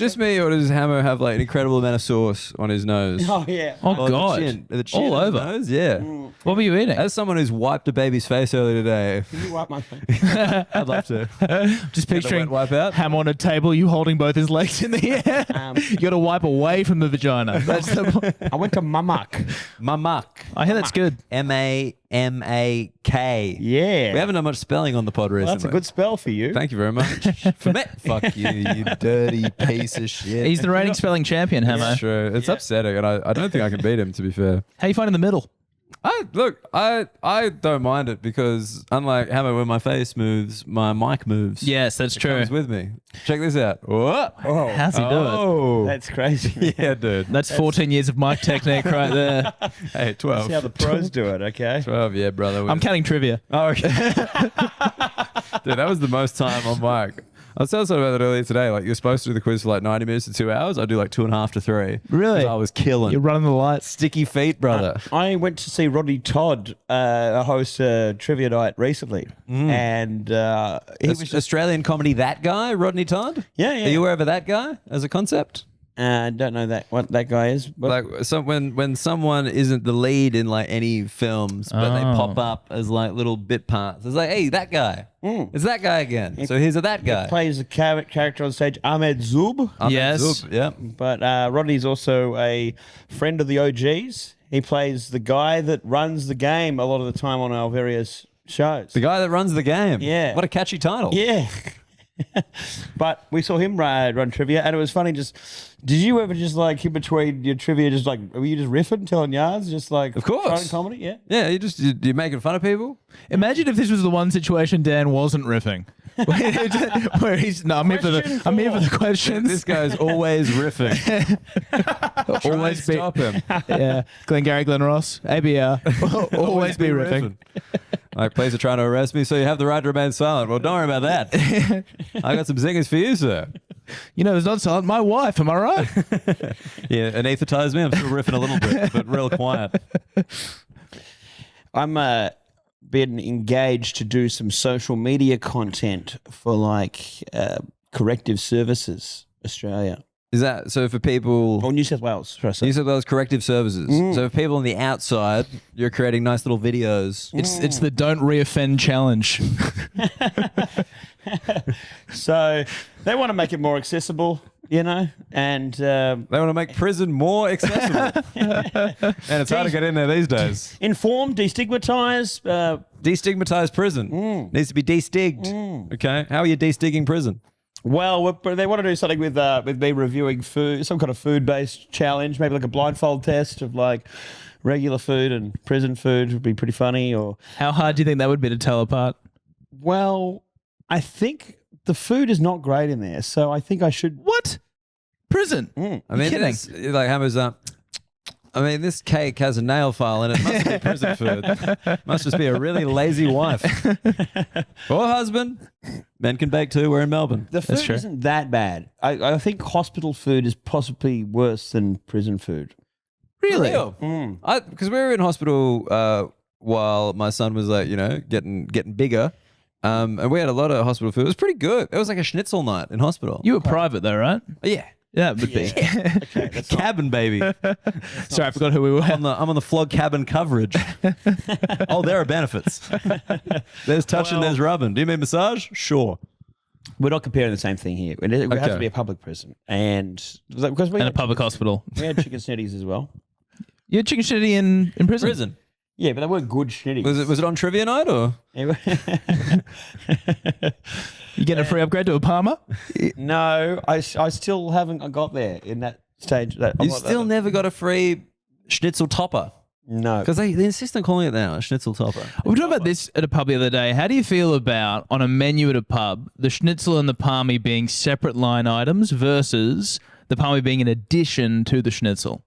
just me, or does Hammer have like an incredible amount of sauce on his nose? Oh yeah. Oh, God. The chin All and the over. nose, yeah. What were you eating? As someone who's wiped a baby's face earlier today, Can you wipe my face? I'd love to. Just Get the picturing wet wipe out. Ham on a table, you holding both his legs in the air. You got to wipe away from the vagina. That's the. I went to Mamak. Mamak. I hear that's good. M-A-M-A-K. Yeah. We haven't done much spelling on the pod recently. Well, that's a good spell for you. Thank you very much. For me. Fuck you, you dirty piece of shit. He's the reigning spelling champion, Hamo. It's true. It's upsetting, and I don't think I can beat him, to be fair. How you find in the middle? I don't mind it because unlike Hammer, when my face moves, my mic moves. Yes, that's true. Comes with me. Check this out. What? Oh, How's he do it? Oh, that's crazy. yeah, dude. That's 14 years of mic technique right there. Hey, 12. See how the pros do it, okay? 12, yeah, brother. I'm counting trivia. Oh, okay. Dude, that was the most time on mic. I was telling someone about that earlier today. Like, you're supposed to do the quiz for like 90 minutes to 2 hours. I do like 2.5 to 3. Really? 'Cause I was killing. You're running the lights. Sticky feet, brother. I went to see Rodney Todd host a trivia night recently, and he was just Australian comedy, that guy, Rodney Todd? yeah. Are you aware of that guy as a concept? Don't know what that guy is. But Like when someone isn't the lead in like any films, but they pop up as like little bit parts. It's like, hey, that guy. It's that guy again. So here's that guy. plays a character on stage, Ahmed Zub. Ahmed Yes. Zub, yeah. But Rodney's also a friend of the OGs. He plays the guy that runs the game a lot of the time on our various shows. The guy that runs the game. Yeah. What a catchy title. Yeah. But we saw him run trivia, and it was funny. Did you ever just like in between your trivia, just like were you just riffing, telling yards, just like Of course. throwing comedy? Yeah. Yeah, you're making fun of people. Imagine if this was the one situation Dan wasn't riffing. Where he's I'm here for the questions. This guy's always riffing. always be Stop him. yeah. Glengarry Glen Ross, ABR. always be riffing. Like, police are trying to arrest me, so you have the right to remain silent. Well, don't worry about that. I got some zingers for you, sir. You know, it's not silent. My wife, am I right? Yeah, anaesthetize me. I'm still riffing a little bit, but real quiet. I'm been engaged to do some social media content for like Corrective Services Australia. Is that so for people? Or New South Wales. New South Wales Corrective Services. So for people on the outside, you're creating nice little videos. It's the don't reoffend challenge. So they want to make it more accessible, you know, and They want to make prison more accessible. And it's hard to get in there these days. inform, destigmatize. Destigmatize prison. Needs to be destigged. Okay. How are you destigging prison? Well, they want to do something with me reviewing food, some kind of food-based challenge, maybe like a blindfold test of like regular food and prison food would be pretty funny. Or How hard do you think that would be to tell apart? well, I think the food is not great in there, so I think I should. What? Prison? I mean, kidding? it's like Hammer's I mean, this cake has a nail file in it. Must be prison food. Must just be a really lazy wife or husband. Men can bake too. We're in Melbourne. The food isn't that bad. I think hospital food is possibly worse than prison food. Really? Because we were in hospital while my son was like, getting bigger. And we had a lot of hospital food. It was pretty good. It was like a schnitzel night in hospital. You were private though, right? Yeah. Yeah, it would be. Okay, that's Cabin baby. Sorry, I forgot who we were. I'm on the Flog cabin coverage. Oh, there are benefits. There's touching, there's rubbing. Do you mean massage? Sure. We're not comparing the same thing here. It has to be a public prison, and because we And a had, public hospital. we had chicken snitties as well. You had chicken shitty in prison? Prison. Yeah, but they weren't good snitties. Was it on trivia night or? You getting a free upgrade to a Palmer? No, I still haven't got there in that stage. You still never got a free schnitzel topper. No. Because they insist on calling it now, a schnitzel topper. We were talking about this at a pub the other day. How do you feel about, on a menu at a pub, the schnitzel and the palmy being separate line items versus the palmy being an addition to the schnitzel?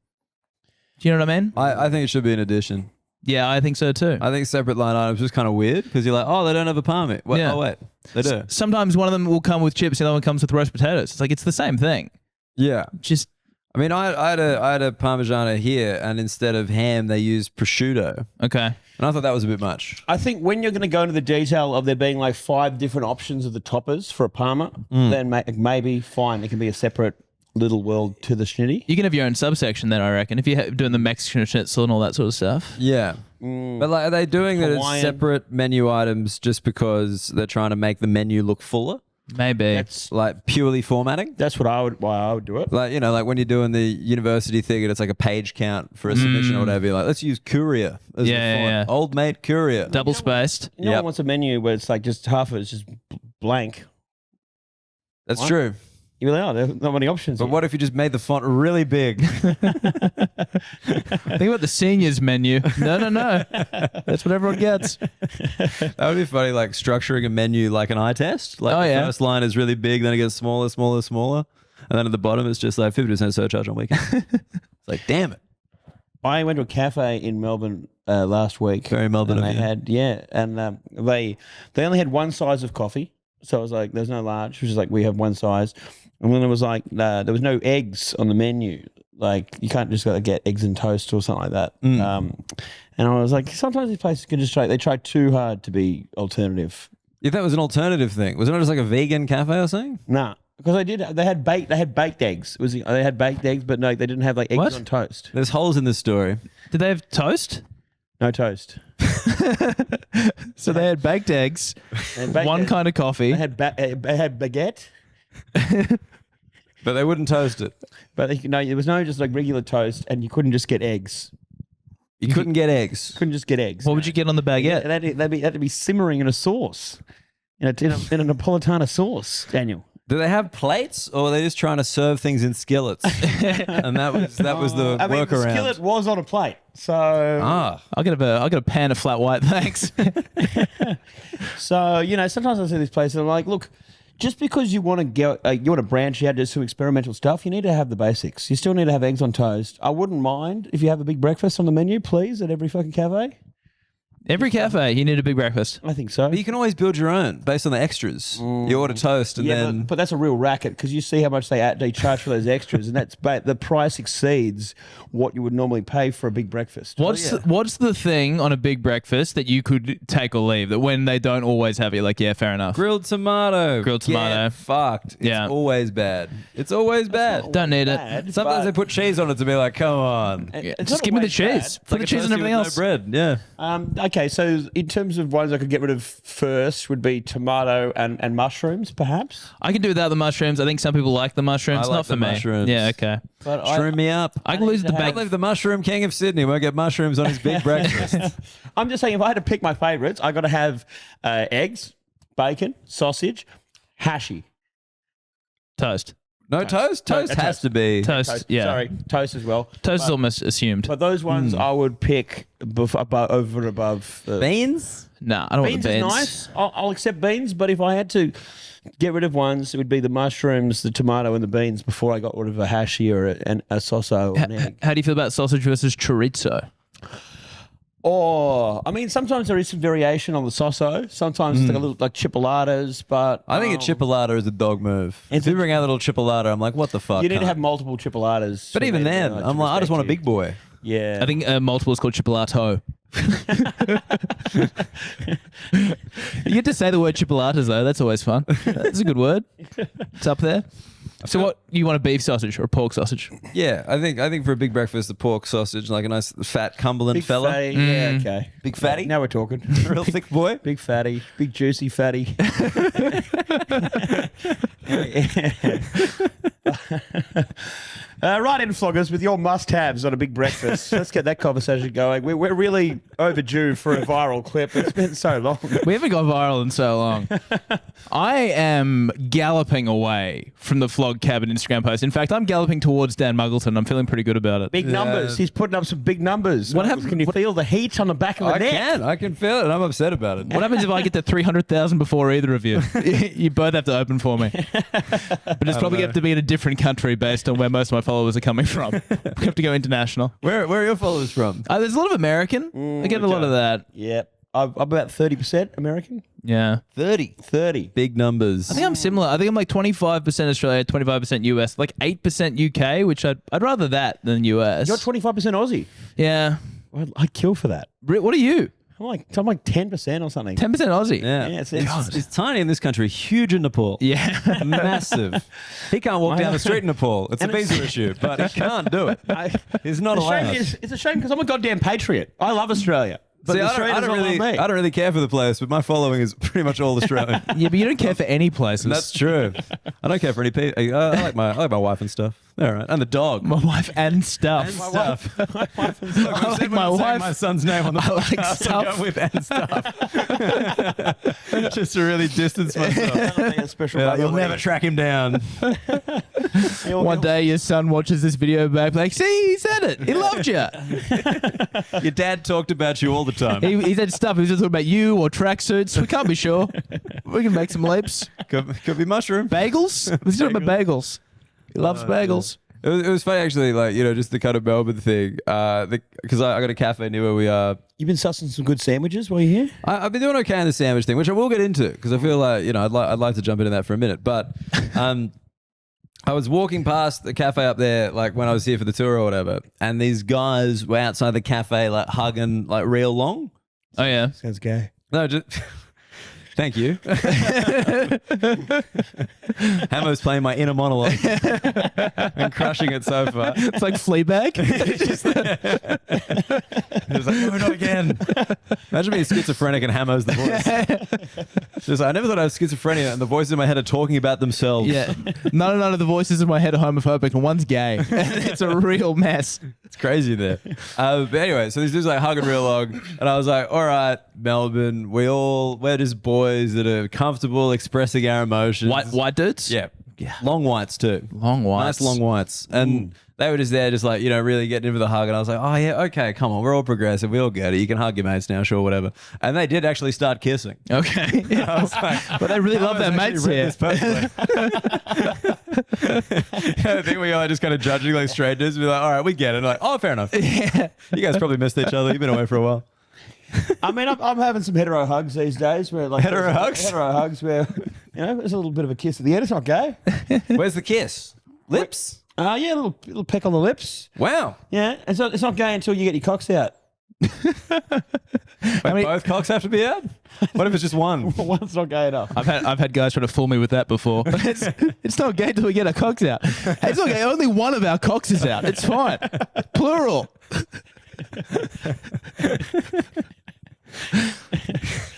Do you know what I mean? I think it should be an addition. Yeah, I think so too. I think separate line items is kind of weird because you're like, oh, they don't have a palmy. Yeah. Oh, wait, they do. Sometimes one of them will come with chips, the other one comes with roast potatoes. It's like, it's the same thing. Yeah. Just, I mean, I had a Parmigiana here, and instead of ham, they used prosciutto. okay. And I thought that was a bit much. I think when you're going to go into the detail of there being like 5 different options of the toppers for a Parma, then maybe fine, it can be a separate little world to the schnitty. You can have your own subsection then, I reckon, if you're doing the Mexican schnitzel and all that sort of stuff. Yeah. But like, are they doing that as Hawaiian. separate menu items just because they're trying to make the menu look fuller? Maybe. That's Like purely formatting? why I would do it. Like, you know, like when you're doing the university thing and it's like a page count for a submission or whatever, you're like, let's use Courier as the Yeah, font. yeah. Old mate Courier. Double spaced. No Yep. one wants a menu where it's like just half of it's just blank. That's What? true. You really are. There's not many options. But here. what if you just made the font really big? Think about the seniors menu. No. That's what everyone gets. That would be funny, like structuring a menu like an eye test. Like Oh, the yeah. first line is really big, then it gets smaller. And then at the bottom it's just like 50% surcharge on weekends. It's like, damn it. I went to a cafe in Melbourne last week. Very Melbourne and of they you. had they only had one size of coffee. So it was like, there's no large, which is like, we have one size. And then it was like, there was no eggs on the menu. Like, you can't just get eggs and toast or something like that. And I was like, sometimes these places can just they try too hard to be alternative. If that was an alternative thing, was it not just like a vegan cafe or something? Nah, because they had baked eggs. They had baked eggs, but no, they didn't have like eggs What? on toast. There's holes in this story. Did they have toast? No toast. So they had baked eggs, They had baked one eggs. kind of coffee. They had baguette, But they wouldn't toast it. but there was no just like regular toast, and you couldn't just get eggs. You couldn't get eggs. Couldn't just get eggs. What would you get on the baguette? They had to be simmering in a sauce, in a Napolitana sauce, Daniel. Do they have plates, or are they just trying to serve things in skillets? And that was the I mean, the workaround. skillet was on a plate, so I'll get a pan of flat white, thanks. so sometimes I see these places and I'm like, look, just because you want to you want to branch out, do some experimental stuff, you need to have the basics. You still need to have eggs on toast. I wouldn't mind if you have a big breakfast on the menu, please, at every fucking cafe. Every cafe, you need a big breakfast. I think so. But you can always build your own based on the extras. You order toast and Yeah, then... but that's a real racket because you see how much they charge for those extras, and the price exceeds what you would normally pay for a big breakfast. What's the thing on a big breakfast that you could take or leave that when they don't always have it, like, yeah, fair enough. Grilled tomato. Grilled tomato. Get fucked. Yeah. It's always bad. It's always bad. Don't need it. bad, Sometimes but- they put cheese on it to be like, come on. And Yeah, it's just not give me the always bad. cheese. Put the cheese on toasty everything with else. No bread. Yeah. Okay, so in terms of ones I could get rid of first would be tomato and mushrooms, perhaps. I can do without the mushrooms. I think some people like the mushrooms. I like Not for the me. mushrooms. Yeah, okay. But Shroom me up. I can lose the I bag. believe the mushroom king of Sydney won't get mushrooms on his big breakfast. I'm just saying, if I had to pick my favourites, I got to have eggs, bacon, sausage, hashi. Toast. No toast? Toast No, has to be. Toast, yeah. Sorry, toast as well. Toast is almost assumed. But those ones I would pick over and above. Beans? Nah, I don't Beans want the is beans. nice. I'll accept beans, but if I had to get rid of ones, it would be the mushrooms, the tomato, and the beans before I got rid of a hashi or a soso or an egg. How do you feel about sausage versus chorizo? Oh, I mean, sometimes there is some variation on the soso. Sometimes it's like a little like chipolatas, but I think a chipolata is a dog move. If you bring out a little chipolata, I'm like, what the fuck? you need to cunt? have multiple chipolatas. But even then, I'm like, I just want a big boy. Yeah, I think multiple is called chipolato. You get to say the word chipolatas though. That's always fun. That's a good word. It's up there. So what, you want a beef sausage or a pork sausage? Yeah, I think for a big breakfast, the pork sausage, like a nice fat Cumberland big fella. fatty. Yeah, okay. Big fatty? Now we're talking. Real thick boy. Big fatty, big juicy fatty. Right in, floggers, with your must-haves on a big breakfast. Let's get that conversation going. We're really overdue for a viral clip. It's been so long. We haven't gone viral in so long. I am galloping away from the Flog Cabin Instagram post. In fact, I'm galloping towards Dan Muggleton. I'm feeling pretty good about it. Big numbers. He's putting up some big numbers. What happens- Can you feel the heat on the back of the neck? I can feel it, and I'm upset about it. What happens if I get to 300,000 before either of you? You both have to open for me. But it's probably know. have to be in a different country based on where most of my followers are coming from. We have to go international. Where are your followers from? There's a lot of American. I get a lot of that. Yep. I'm about 30% American. Yeah. 30. Big numbers. I think I'm similar. I think I'm like 25% Australia, 25% US, like 8% UK, which I'd rather that than US. You're 25% Aussie. Yeah. I'd kill for that. What are you? I'm like 10% or something. 10% Aussie. Yeah, Yeah, it's- it's tiny in this country, huge in Nepal. Yeah. Massive. He can't walk down the street in Nepal. It's a visa issue, but he can't do it. He's not allowed. It's a shame because I'm a goddamn patriot. I love Australia. But See, the I Australians don't love really, me. I don't really care for the place, but my following is pretty much all Australian. Yeah, but you don't care for any places. That's true. I don't care for any people. I like my wife and stuff. All right, and the dog. my wife and stuff. Stuff. My wife and Look, I like when my I'm saying wife. my son's name on the I like podcast, I'm stuff. going with and stuff. Just to really distance myself. special Yeah, brother you'll wedding. never track him down. One day your son watches this video back, like, see, he said it. He loved you. Your dad talked about you all the time. He said stuff. He was just talking about you or tracksuits. We can't be sure. We can make some leaps. Could be mushroom. Bagels? He's talking about bagels. He loves bagels. It was funny actually, like, you know, just the kind of Melbourne thing. Because I got a cafe near where we are. You've been sussing some good sandwiches while you're here? I've been doing okay in the sandwich thing, which I will get into because I feel like, you know, I'd like to jump into that for a minute. But I was walking past the cafe up there, like when I was here for the tour or whatever, and these guys were outside the cafe, like hugging, like real long. Oh, yeah. Sounds gay. No, just thank you. Hammer's playing my inner monologue and crushing it so far. It's like Fleabag. It's like, no, not again. Imagine being schizophrenic and Hammer's the voice. Just like, I never thought I was schizophrenia and the voices in my head are talking about themselves. Yeah. None of the voices in my head are homophobic and one's gay. It's a real mess. It's crazy there. But anyway, so these dudes like hugging real long, and I was like, all right, Melbourne, we're just boys that are comfortable expressing our emotions. White dudes? Yeah. Long whites too. Long whites. Nice long whites. And they were just there, just like, you know, really getting into the hug. And I was like, oh, yeah, okay, come on. We're all progressive. We all get it. You can hug your mates now, sure, whatever. And they did actually start kissing. Okay. I was like, But they really love I their was mates actually here. read this perfectly. I think we are just kind of judging like strangers. We're like, all right, we get it. And like, oh, fair enough. Yeah. You guys probably missed each other. You've been away for a while. I mean, I'm having some hetero hugs these days. Where like Hetero hugs? Hetero hugs where, you know, there's a little bit of a kiss at the end. It's not gay. Where's the kiss? Lips? Yeah, a little peck on the lips. Wow. Yeah, it's not gay until you get your cocks out. Wait, both cocks have to be out? What if it's just one? One's not gay enough. I've had guys try to fool me with that before. It's not gay till we get our cocks out. It's not gay. Only one of our cocks is out. It's fine. Plural.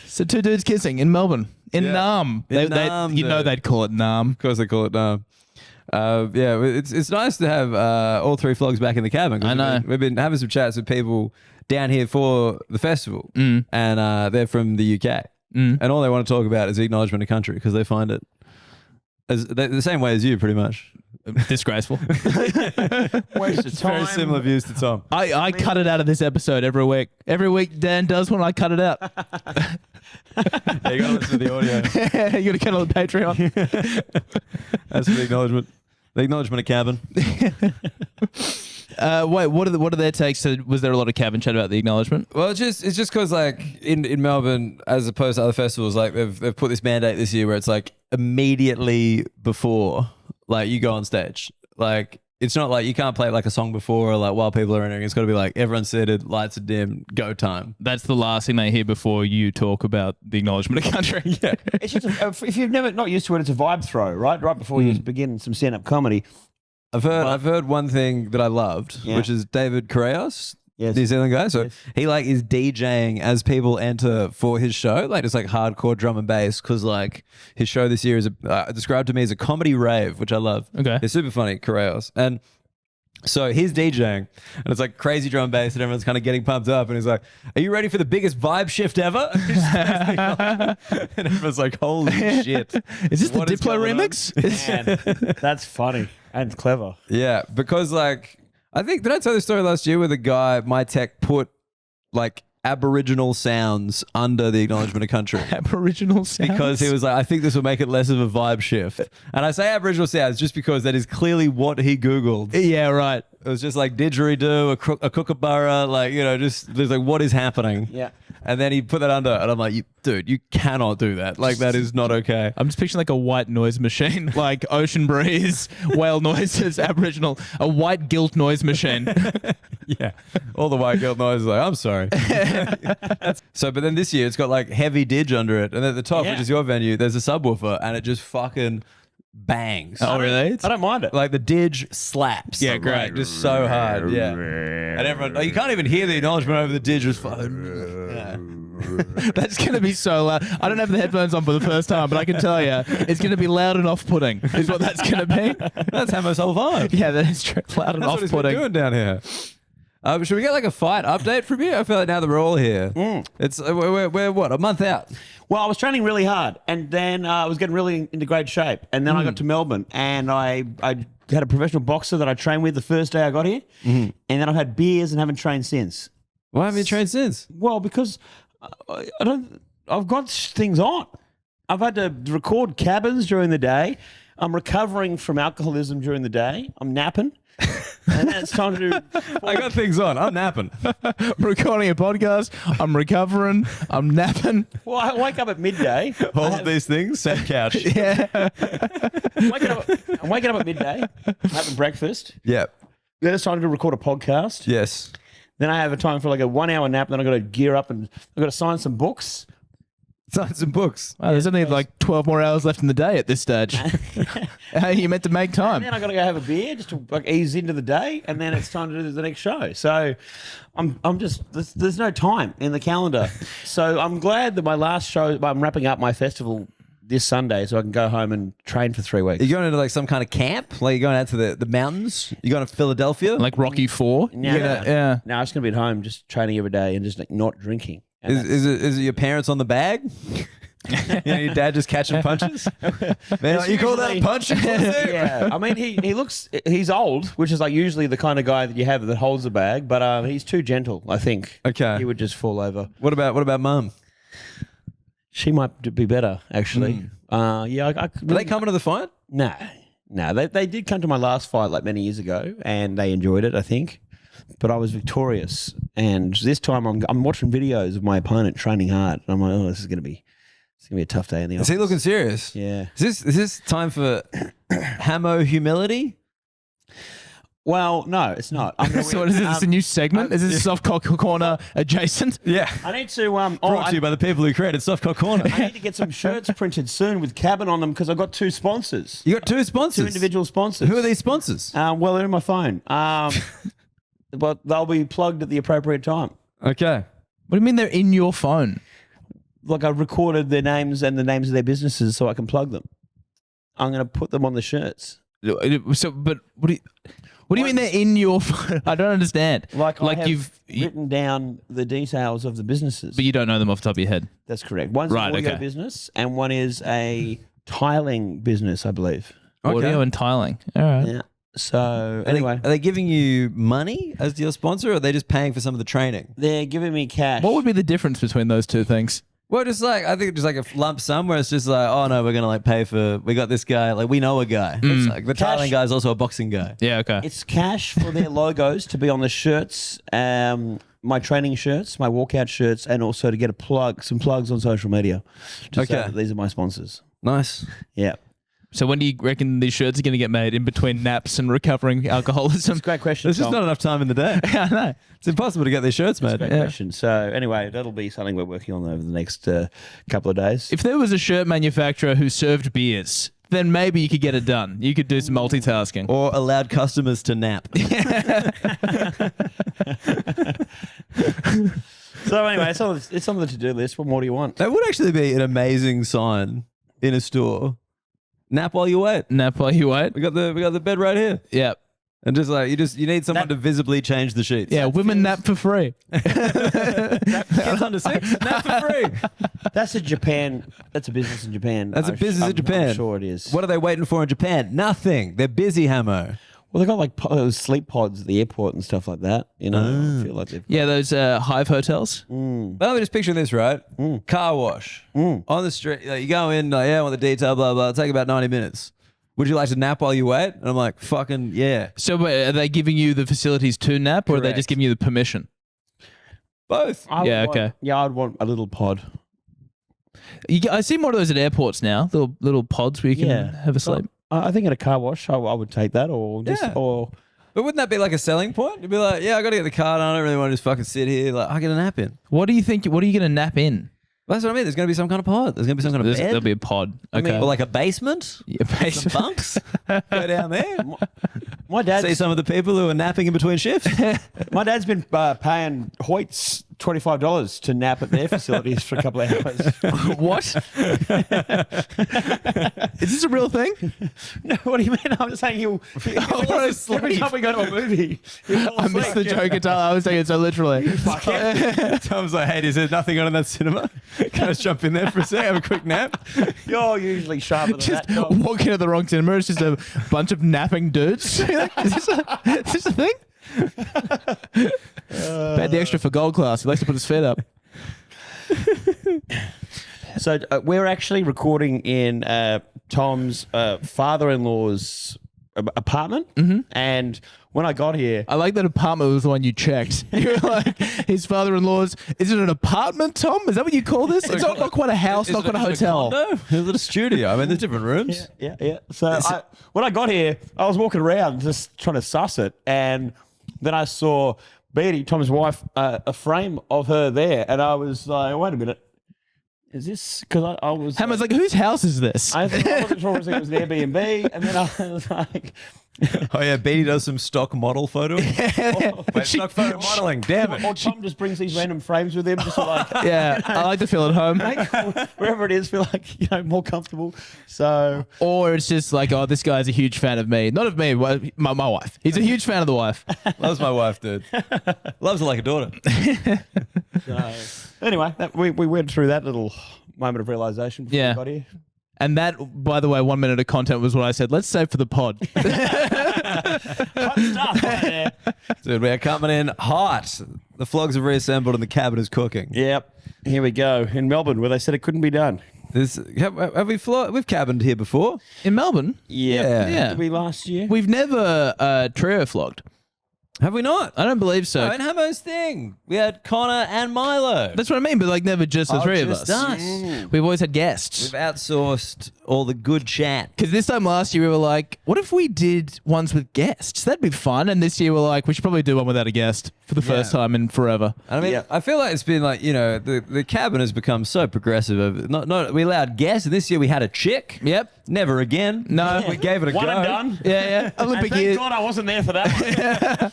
So two dudes kissing in Melbourne. In Yeah. Naarm. In Naarm, you know dude. they'd call it Naarm. Of course they call it no. Yeah, it's nice to have all three flogs back in the cabin. 'Cause I know. We've been having some chats with people down here for the festival, Mm. and they're from the UK, and all they want to talk about is the acknowledgement of country because they find it the same way as you, pretty much. Disgraceful. Waste of Very similar views to Tom. I cut it out of this episode every week. Every week Dan does one, I cut it out. Yeah, you got to listen to the audio. You got to get on the Patreon. That's the acknowledgement. The acknowledgement of cabin. Wait, what are their takes? So was there a lot of cabin chat about the acknowledgement? Well, it's just because like in Melbourne, as opposed to other festivals, like they've put this mandate this year where it's like immediately before, like you go on stage, like it's not like you can't play like a song before or like while people are entering. It's got to be like everyone's seated, lights are dim, go time. That's the last thing they hear before you talk about the acknowledgement of country. Yeah. It's just if you've never not used to it, it's a vibe throw, right? Right before you begin some stand-up comedy. I've heard one thing that I loved, Yeah. which is David Correos, Yes. New Zealand guy. So Yes. he like is DJing as people enter for his show, like it's like hardcore drum and bass. Because like his show this year is described to me as a comedy rave, which I love. Okay. It's super funny, Correos, and so he's DJing, and it's like crazy drum and bass, and everyone's kind of getting pumped up, and he's like, "Are you ready for the biggest vibe shift ever?" And everyone's like, "Holy shit!" Is this What the is Diplo going on? remix? Man, that's funny and clever. Yeah, because like I think did I tell the story last year where the guy my tech put like Aboriginal sounds under the acknowledgement of country Aboriginal sounds. because he was like, I think this will make it less of a vibe shift. And I say Aboriginal sounds just because that is clearly what he Googled. Yeah, right. It was just like didgeridoo, a kookaburra, like, you know, just there's like, what is happening? Yeah. And then he put that under, and I'm like, dude, you cannot do that. Like, that is not okay. I'm just picturing like a white noise machine, like ocean breeze, whale noises, Aboriginal, a white guilt noise machine. Yeah. All the white girl noises, like, I'm sorry. So, but then this year it's got like heavy didge under it. And at the top, Yeah. which is your venue, there's a subwoofer, and it just fucking bangs. Oh, really? I don't mind it. Like the didge slaps. Yeah, great. Like, just so hard. Yeah. And everyone, like, you can't even hear the acknowledgement over the didge. Just fucking. Yeah. That's going to be so loud. I don't have the headphones on for the first time, but I can tell you, it's going to be loud and off-putting is what that's going to be. That's Hamo's whole vibe. Yeah, that is true. Loud and That's what he's been off-putting. doing down here. Should we get like a fight update from you? I feel like now that we're all here, it's we're what, a month out? Well, I was training really hard, and then I was getting really into great shape. And then I got to Melbourne, and I had a professional boxer that I trained with the first day I got here. And then I've had beers and haven't trained since. Why haven't you trained since? Well, because I've got things on. I've had to record cabins during the day. I'm recovering from alcoholism during the day. I'm napping. And then it's time to do. I got things on. I'm napping. Recording a podcast. I'm recovering. I'm napping. Well, I wake up at midday. All of these things, same couch. Yeah. I'm waking up at midday, having breakfast. Yep. Then it's time to record a podcast. Yes. Then I have a time for like a 1 hour nap. Then I've got to gear up and I've got to sign some books. Sign some books. Wow, there's only like 12 more hours left in the day at this stage. You meant to make And time. then I've got to go have a beer just to like ease into the day. And then it's time to do the next show. So I'm just, there's no time in the calendar. So I'm glad that my last show, I'm wrapping up my festival this Sunday so I can go home and train for 3 weeks. Are you going into like some kind of camp? Like you're going out to the mountains? You going to Philadelphia? Like Rocky 4. No, You're gonna- yeah. No, I'm just going to be at home just training every day and just like not drinking. And Is it your parents on the bag? You know, your dad just catching punches? Man, like, you call that a punch? yeah, I mean, he's old, which is like usually the kind of guy that you have that holds a bag, but he's too gentle, I think. Okay. He would just fall over. What about mum? She might be better, actually. Yeah, Are they coming to the fight? No. They did come to my last fight like many years ago, and they enjoyed it, I think. But I was victorious, and this time I'm watching videos of my opponent training hard, and I'm like, oh, this is gonna be a tough day in the office. Is he looking serious? Yeah. Is this time for Hamo humility? Well, no, it's not. I'm gonna So what is this a new segment? Is this Soft Cock Corner adjacent? Yeah. I need to Brought to you by the people who created Softcock Corner. I need to get some shirts printed soon with cabin on them because I've got 2 sponsors. You got 2 sponsors. 2 individual sponsors. Who are these sponsors? Well, they're in my phone. But they'll be plugged at the appropriate time. Okay. What do you mean they're in your phone? Like I've recorded their names and the names of their businesses so I can plug them. I'm going to put them on the shirts. So, but what do you mean they're in your phone? I don't understand. Like I have you've written down the details of the businesses. but you don't know them off the top of your head. That's correct. One's Right, an audio okay. business and one is a tiling business, I believe. Audio and tiling. All right. Yeah. So Are anyway, they giving you money as your sponsor, or are they just paying for some of the training? they're giving me cash. What would be the difference between those two things? Well, just like, I think just like a lump sum where it's just like, oh no, we're going to like pay for, we got this guy, like we know a guy. It's like the tiling guy is also a boxing guy. Yeah, okay. It's cash for their logos to be on the shirts, my training shirts, my walkout shirts, and also to get some plugs on social media. To say Okay. that these are my sponsors. Nice. Yeah. So when do you reckon these shirts are going to get made in between naps and recovering alcoholism? It's a great question. There's just Tom. not enough time in the day. I know. It's impossible to get these shirts made. Great question. So anyway, that'll be something we're working on over the next couple of days. If there was a shirt manufacturer who served beers, then maybe you could get it done. You could do some multitasking. Or allowed customers to nap. So anyway, it's on the to-do list. What more do you want? That would actually be an amazing sign in a store. Nap while you wait. Nap while you wait. We got the bed right here. Yeah. And just like you need someone to visibly change the sheets. Yeah, women nap for free. Kids under 6, nap for free. That's a Japan. That's a business in Japan. That's a business in Japan. I'm sure it is. What are they waiting for in Japan? Nothing. They're busy, Hamo. Well, they got like sleep pods at the airport and stuff like that. You know, I feel like they've. Yeah, those Hive hotels. But I'm just picturing this, right? Car wash on the street. Like, you go in, like, yeah, I want the detail, blah blah. It'll take about 90 minutes. would you like to nap while you wait? And I'm like, fucking yeah. So are they giving you the facilities to nap, or are they Correct. just giving you the permission? Both. Yeah, okay. I'd want a little pod. I see more of those at airports now. Little pods where you can Yeah. have a sleep. I think at a car wash, I would take that, or just Yeah. or But wouldn't that be like a selling point? You'd be like, yeah, I got to get the car done. I don't really want to just fucking sit here. Like, I get a nap in. What do you think? What are you going to nap in? That's what I mean. There's going to be some kind of pod. There's going to be some kind of bed. There'll be a pod. Okay. Or like a basement. Yeah, Some basement. bunks. Go down there. my dad's See some of the people who are napping in between shifts. my dad's been paying Hoyts $25 to nap at their facilities for a couple of hours. What? Is this a real thing? No, what do you mean? I'm just saying every time we go to a movie, I missed the joke until I was taking it so literally. Tom's like, hey, is there nothing on in that cinema? Can I just jump in there for a sec, have a quick nap? You're usually sharper than Just that. Tom. walk into the wrong cinema. It's just a bunch of napping dudes. Is this a thing? Paid the extra for gold class. He likes to put his feet up. So we're actually recording in Tom's father-in-law's apartment, and when I got here, I like that apartment was the one you checked. You were like, his father-in-law's. Is it an apartment, Tom? Is that what you call this? It's not quite a house, not quite a hotel. Is it a studio? I mean, there's different rooms. yeah. So when I got here, I was walking around just trying to suss it, and then I saw Beatty, Tom's wife, a frame of her there, and I was like, wait a minute. Is this because I was? Hammer's like, whose house is this? I wasn't sure if it was an Airbnb, and then I was like, Oh yeah, Beatty does some stock model photo. Wait, stock photo modeling. Damn it. or Tom just brings these random frames with him, just to like, Yeah, I like to feel at home. make wherever it is feel like more comfortable. So Or it's just like, oh, this guy's a huge fan of me. Not of me, my wife. He's a huge fan of the wife. Loves my wife, dude. Loves her like a daughter. anyway, we went through that little moment of realization before Yeah. we got here. And that, by the way, 1 minute of content was what I said. Let's save for the pod. Hot stuff right there. Dude, we're coming in hot. The flogs have reassembled and the cabin is cooking. Yep. Here we go. In Melbourne, where they said it couldn't be done. Have we we've cabined here before? In Melbourne, Yeah. Yeah. Did we last year? we've never trio flogged. Have we not? I don't believe so. Oh, in Hammo's thing. We had Connor and Milo. That's what I mean, but like never just the three of us. Us. We've always had guests. We've outsourced all the good chat. Because this time last year we were like, what if we did ones with guests? That'd be fun. And this year we're like, we should probably do one without a guest for the first time in forever. I mean, Yeah. I feel like it's been like, the cabin has become so progressive. Not we allowed guests, and this year we had a chick. Yep. Never again. No. We gave it a One go. and done. Yeah. And Olympic thank year. God I wasn't there for that one.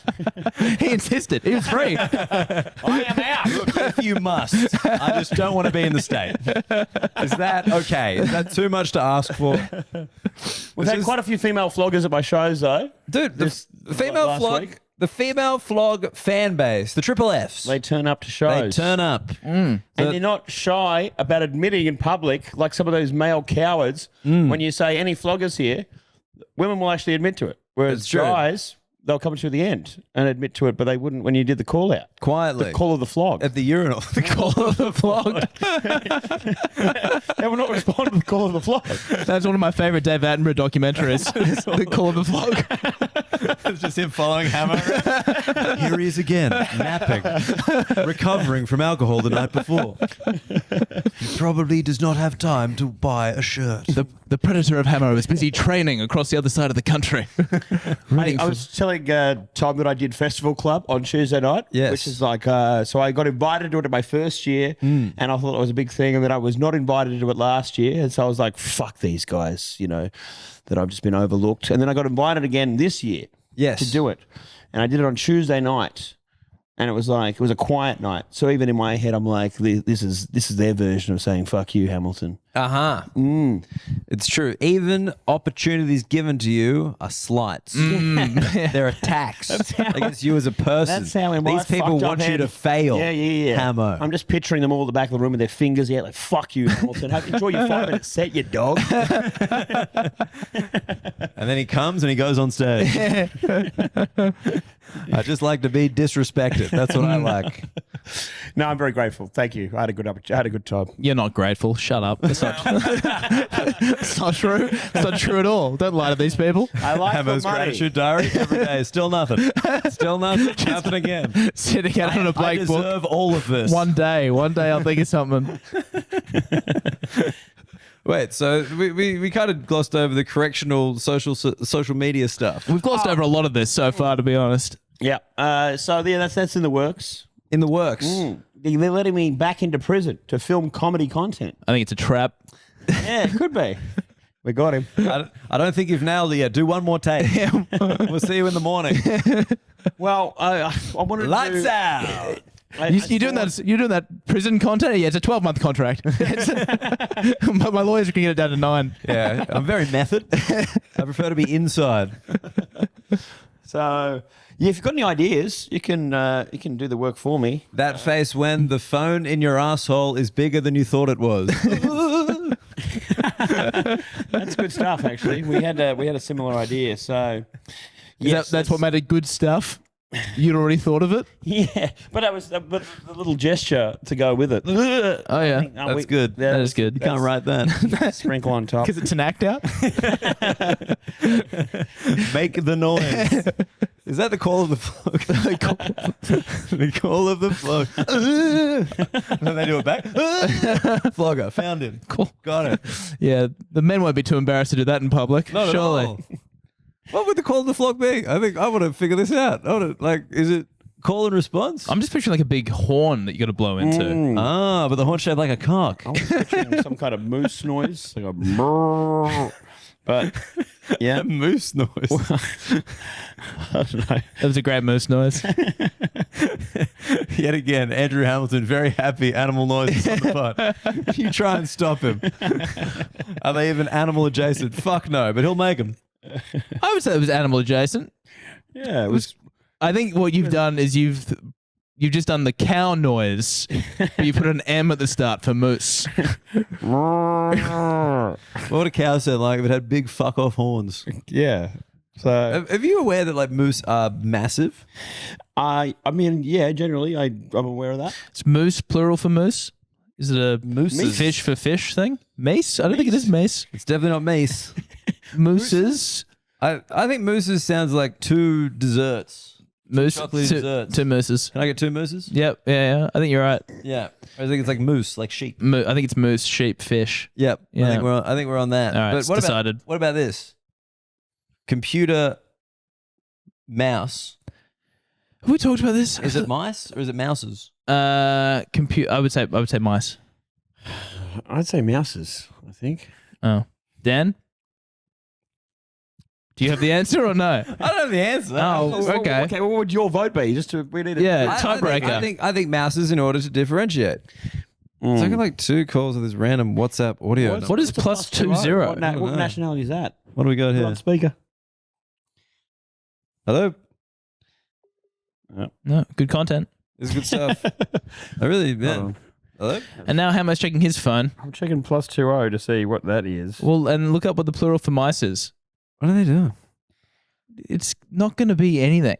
He insisted. He was free. I am out. Look, if you must, I just don't want to be in the state. Is that okay? Is that too much to ask for? We've had quite a few female floggers at my shows, though. Dude, This- the female last flog, week. the female flog fan base, the triple Fs. They turn up to They shows. turn up. and they're not shy about admitting in public, like some of those male cowards, when you say any floggers here, women will actually admit to it. Whereas That's true. guys, they'll come to the end and admit to it, but they wouldn't when you did the call out. Quietly. The call of the flog. At the urinal. The call of the flog. They will not respond to the call of the flog. That's one of my favorite Dave Attenborough documentaries. The Call of the Flog. It's just him following Hammer. Here he is again, napping, recovering from alcohol the night before. He probably does not have time to buy a shirt. The predator of Hammer is busy training across the other side of the country. I was telling Tom that I did Festival Club on Tuesday night, Yes. which is like, so I got invited to it my first year, and I thought it was a big thing, and then I was not invited to it last year, and so I was like, fuck these guys, that I've just been overlooked. And then I got invited again this year Yes. to do it, and I did it on Tuesday night, and it was a quiet night. So even in my head, I'm like, this is their version of saying fuck you, Hamilton. It's true. Even opportunities given to you are slights. They're attacks against you as a person. That's how in my These people fucked up want you head- to fail. Yeah. Hamo. I'm just picturing them all at the back of the room with their fingers out, like, fuck you, Hamilton. Enjoy your 5-minute set, you dog. And then he comes and he goes on stage. I just like to be disrespected. That's what I like. No, I'm very grateful. Thank you. I had a good time. You're not grateful. Shut up. That's not, it's not true. It's not true at all. Don't lie to these people. I like Hammer's the money. gratitude diary every day. Still nothing. Still nothing. Happen again. Sitting out on a I blank book. deserve all of this. One day I'll think of something. Wait, so we kind of glossed over the correctional social media stuff. We've glossed over a lot of this so far, to be honest. Yeah. So yeah, that's in the works. In the works. They're letting me back into prison to film comedy content. I think it's a trap. Yeah, it could be. We got him. I don't think you've nailed it yet. Do one more take. We'll see you in the morning. Well, I wanted Lights to. out. You're doing that prison content? Yeah, it's a 12-month contract. My lawyers can get it down to 9. Yeah, I'm very method. I prefer to be inside. So, yeah, if you've got any ideas, you can do the work for me. That face when the phone in your asshole is bigger than you thought it was. That's good stuff. Actually, we had a similar idea. So, That's what made it good stuff. You'd already thought of it? Yeah, but that was but the little gesture to go with it. Oh yeah, That's good. that is good. You can't write that. Sprinkle on top. Because it's an act out. Make the noise. Is that the call of the flog? The call of the flog. And then they do it back. Flogger, found him. Cool. Got it. Yeah, the men won't be too embarrassed to do that in public. Not surely. at all. What would the call of the flog be? I think I want to figure this out. Is it call and response? I'm just picturing like a big horn that you got to blow into. Ah, but the horn shaped like a cock. I was picturing some kind of moose noise, like a brrr. But yeah, A moose noise. I don't know. That was a great moose noise. Yet again, Andrew Hamilton, very happy animal noises on the pod. You try and stop him. Are they even animal adjacent? Fuck no, but he'll make them. I would say it was animal adjacent. Yeah, it was. I think what you've done is you've just done the cow noise, but you put an M at the start for moose. What would a cow sound like if it had big fuck off horns? Yeah. So Are you aware that like moose are massive? I mean, yeah. Generally, I'm aware of that. It's moose, plural for moose. Is it a Mooses. fish for fish thing? Mace? I don't think it is mace. It's definitely not mace. Mooses. I think mooses sounds like two desserts. Moose. Chocolatey desserts. Two mooses. Can I get two mooses? Yep. Yeah. I think you're right. Yeah. I think it's like moose, like sheep. I think it's moose, sheep, fish. Yep. Yeah. I think we're on that. All right, it's what decided. What about this? Computer mouse. Have we talked about this? Is it mice or is it mouses? Compute. I would say mice. I'd say mouses. I think. Oh, Dan. Do you have the answer or no? I don't have the answer. Oh, okay. Okay. What would your vote be? We need. Yeah, tiebreaker. I think mouses in order to differentiate. So I got like two calls of this random WhatsApp audio. What is plus 20? What know. nationality is that? What do we got Put here? on speaker. Hello. No, good content. It's good stuff. I really, man. Hello. And now Hammer's checking his phone. I'm checking +20 to see what that is. Well, and look up what the plural for mice is. What are they doing? It's not going to be anything.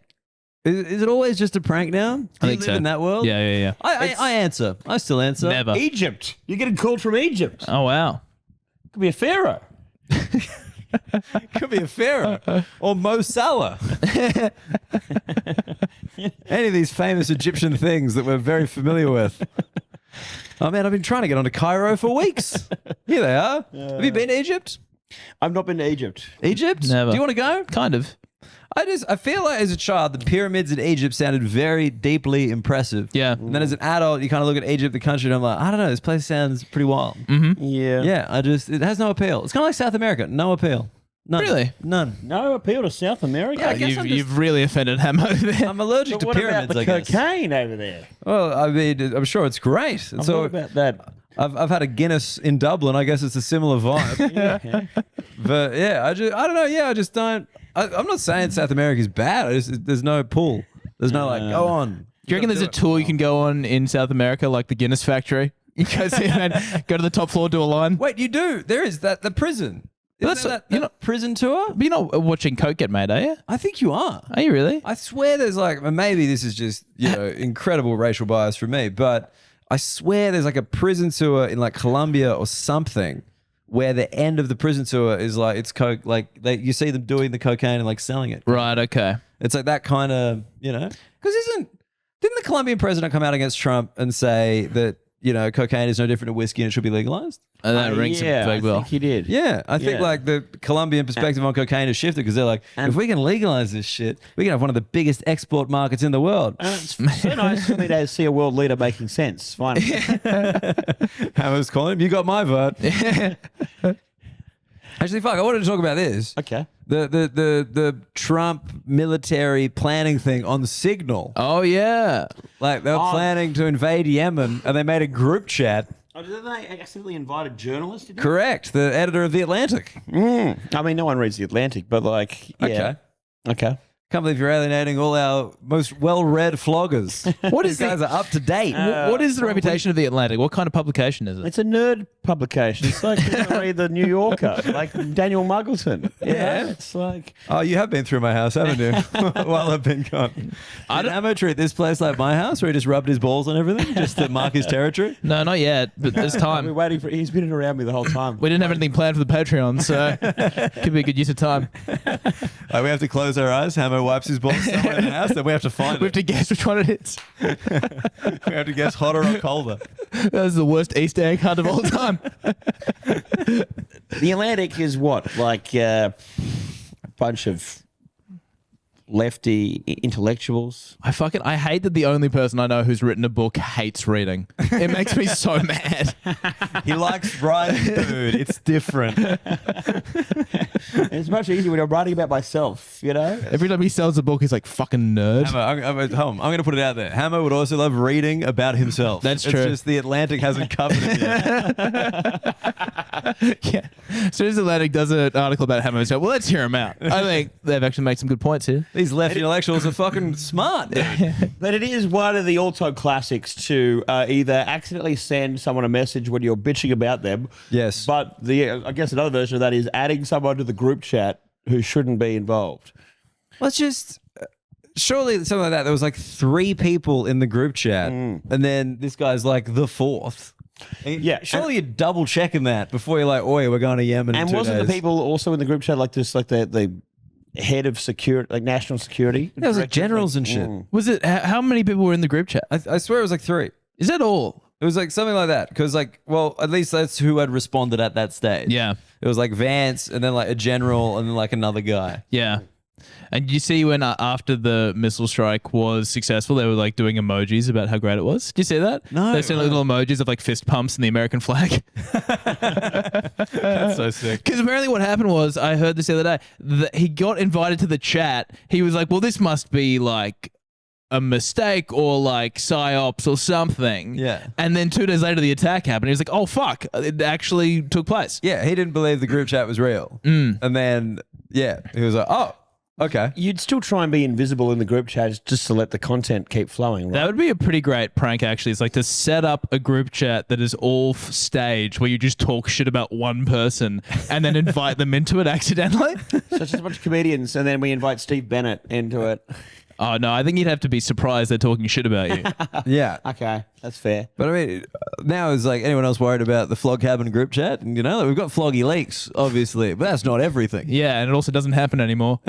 Is it always just a prank now? Do I you think live so. in that world? Yeah. I answer. I still answer. Never. Egypt. You're getting called from Egypt. Oh wow. Could be a pharaoh. Could be a pharaoh or Mo Salah. Any of these famous Egyptian things that we're very familiar with. Oh man, I've been trying to get onto Cairo for weeks. Here they are. Have you been to Egypt? I've not been to Egypt. Egypt? Never. Do you want to go? Kind of. I feel like as a child, the pyramids in Egypt sounded very deeply impressive. Yeah. And then as an adult, you kind of look at Egypt, the country, and I'm like, I don't know, this place sounds pretty wild. Yeah. Yeah, it has no appeal. It's kind of like South America, no appeal. None. Really? None. No appeal to South America. Yeah, I guess You've really offended Hammer there. I'm allergic But to what pyramids, about the I guess. cocaine over there? Well, I mean, I'm sure it's great. And What so about that? I've had a Guinness in Dublin. I guess it's a similar vibe. Yeah. But yeah, I don't know. Yeah, I just don't. I'm not saying South America is bad. There's no pull. There's no like, go on. Do you reckon there's a tour you can go on in South America, like the Guinness factory? You go see and go to the top floor, do a line. Wait, you do? There is the prison. Isn't that prison tour? But you're not watching coke get made, are you? I think you are. Are you really? I swear there's like, maybe this is just, incredible racial bias from me, but I swear there's like a prison tour in like Colombia or something where the end of the prison tour is like, it's coke, like you see them doing the cocaine and like selling it. Right, okay. It's like that kind of, because didn't the Colombian president come out against Trump and say that, cocaine is no different to whiskey and it should be legalized? That rings a big bell. I think he did. Yeah, I think like the Colombian perspective on cocaine has shifted because they're like, if we can legalize this shit, we can have one of the biggest export markets in the world. It's so nice for me to see a world leader making sense. Finally. Hammer's calling him. You got my vote. Actually, fuck, I wanted to talk about this. Okay. The Trump military planning thing on the Signal. Oh, yeah. Like they were planning to invade Yemen and they made a group chat. Oh, did they accidentally invite a journalist? Correct. The editor of The Atlantic. I mean, no one reads The Atlantic, but like, yeah. Okay. Can't believe you're alienating all our most well-read floggers. What is These guys are up to date. what is the reputation of The Atlantic? What kind of publication is it? It's a nerd publication. It's like read The New Yorker, like Daniel Muggleton. Yeah. It's like... Oh, you have been through my house, haven't you? While I've been gone. Did Ammo treat this place like my house where he just rubbed his balls on everything just to mark his territory? No, not yet, but there's time. We're waiting for... He's been around me the whole time. We didn't have anything planned for the Patreon, so could be a good use of time. We have to close our eyes. Hammer wipes his balls somewhere in the house, then we have to find We have to guess which one it is. We have to guess hotter or colder. That was the worst Easter egg hunt of all time. The Atlantic is what? Like a bunch of lefty intellectuals. I hate that the only person I know who's written a book hates reading. It makes me so mad. He likes writing, dude. It's different. It's much easier when I'm writing about myself, Every time he sells a book, he's like, fucking nerd. Hammer, I'm going to put it out there. Hammer would also love reading about himself. That's true. It's just The Atlantic hasn't covered it yet. Yeah. As soon as Atlantic does an article about Hammer, well, let's hear him out. I think they've actually made some good points here. These left intellectuals are fucking smart, dude. But it is one of the auto classics to either accidentally send someone a message when you're bitching about them. Yes. But I guess another version of that is adding someone to the group chat who shouldn't be involved. Let's just... Surely something like that. There was like 3 people in the group chat, and then this guy's like the 4th. Yeah. Surely you're double checking that before you're like, oi, we're going to Yemen in And 2 wasn't days. the people also in the group chat like this, like the head of security, like national security? Yeah, it was like generals and shit. Was it, how many people were in the group chat? I swear it was like 3. Is that all? It was like something like that. Because like, well, at least that's who had responded at that stage. Yeah. It was like Vance and then like a general and then like another guy. Yeah. And you see when after the missile strike was successful, they were like doing emojis about how great it was. Did you see that? No. They sent little emojis of like fist pumps and the American flag. That's so sick. Because apparently what happened was, I heard this the other day, that he got invited to the chat. He was like, well, this must be like a mistake or like psyops or something. Yeah. And then 2 days later, the attack happened. He was like, oh, fuck, it actually took place. Yeah, he didn't believe the group chat was real. And then, yeah, he was like, oh, okay. You'd still try and be invisible in the group chat just to let the content keep flowing, right? That would be a pretty great prank, actually. It's like to set up a group chat that is all staged where you just talk shit about one person and then invite them into it accidentally. So it's just a bunch of comedians, and then we invite Steve Bennett into it. Oh, no, I think you'd have to be surprised they're talking shit about you. Yeah. Okay, that's fair. But I mean, now is like anyone else worried about the Flog cabin group chat? And like, we've got floggy leaks, obviously, but that's not everything. Yeah, and it also doesn't happen anymore.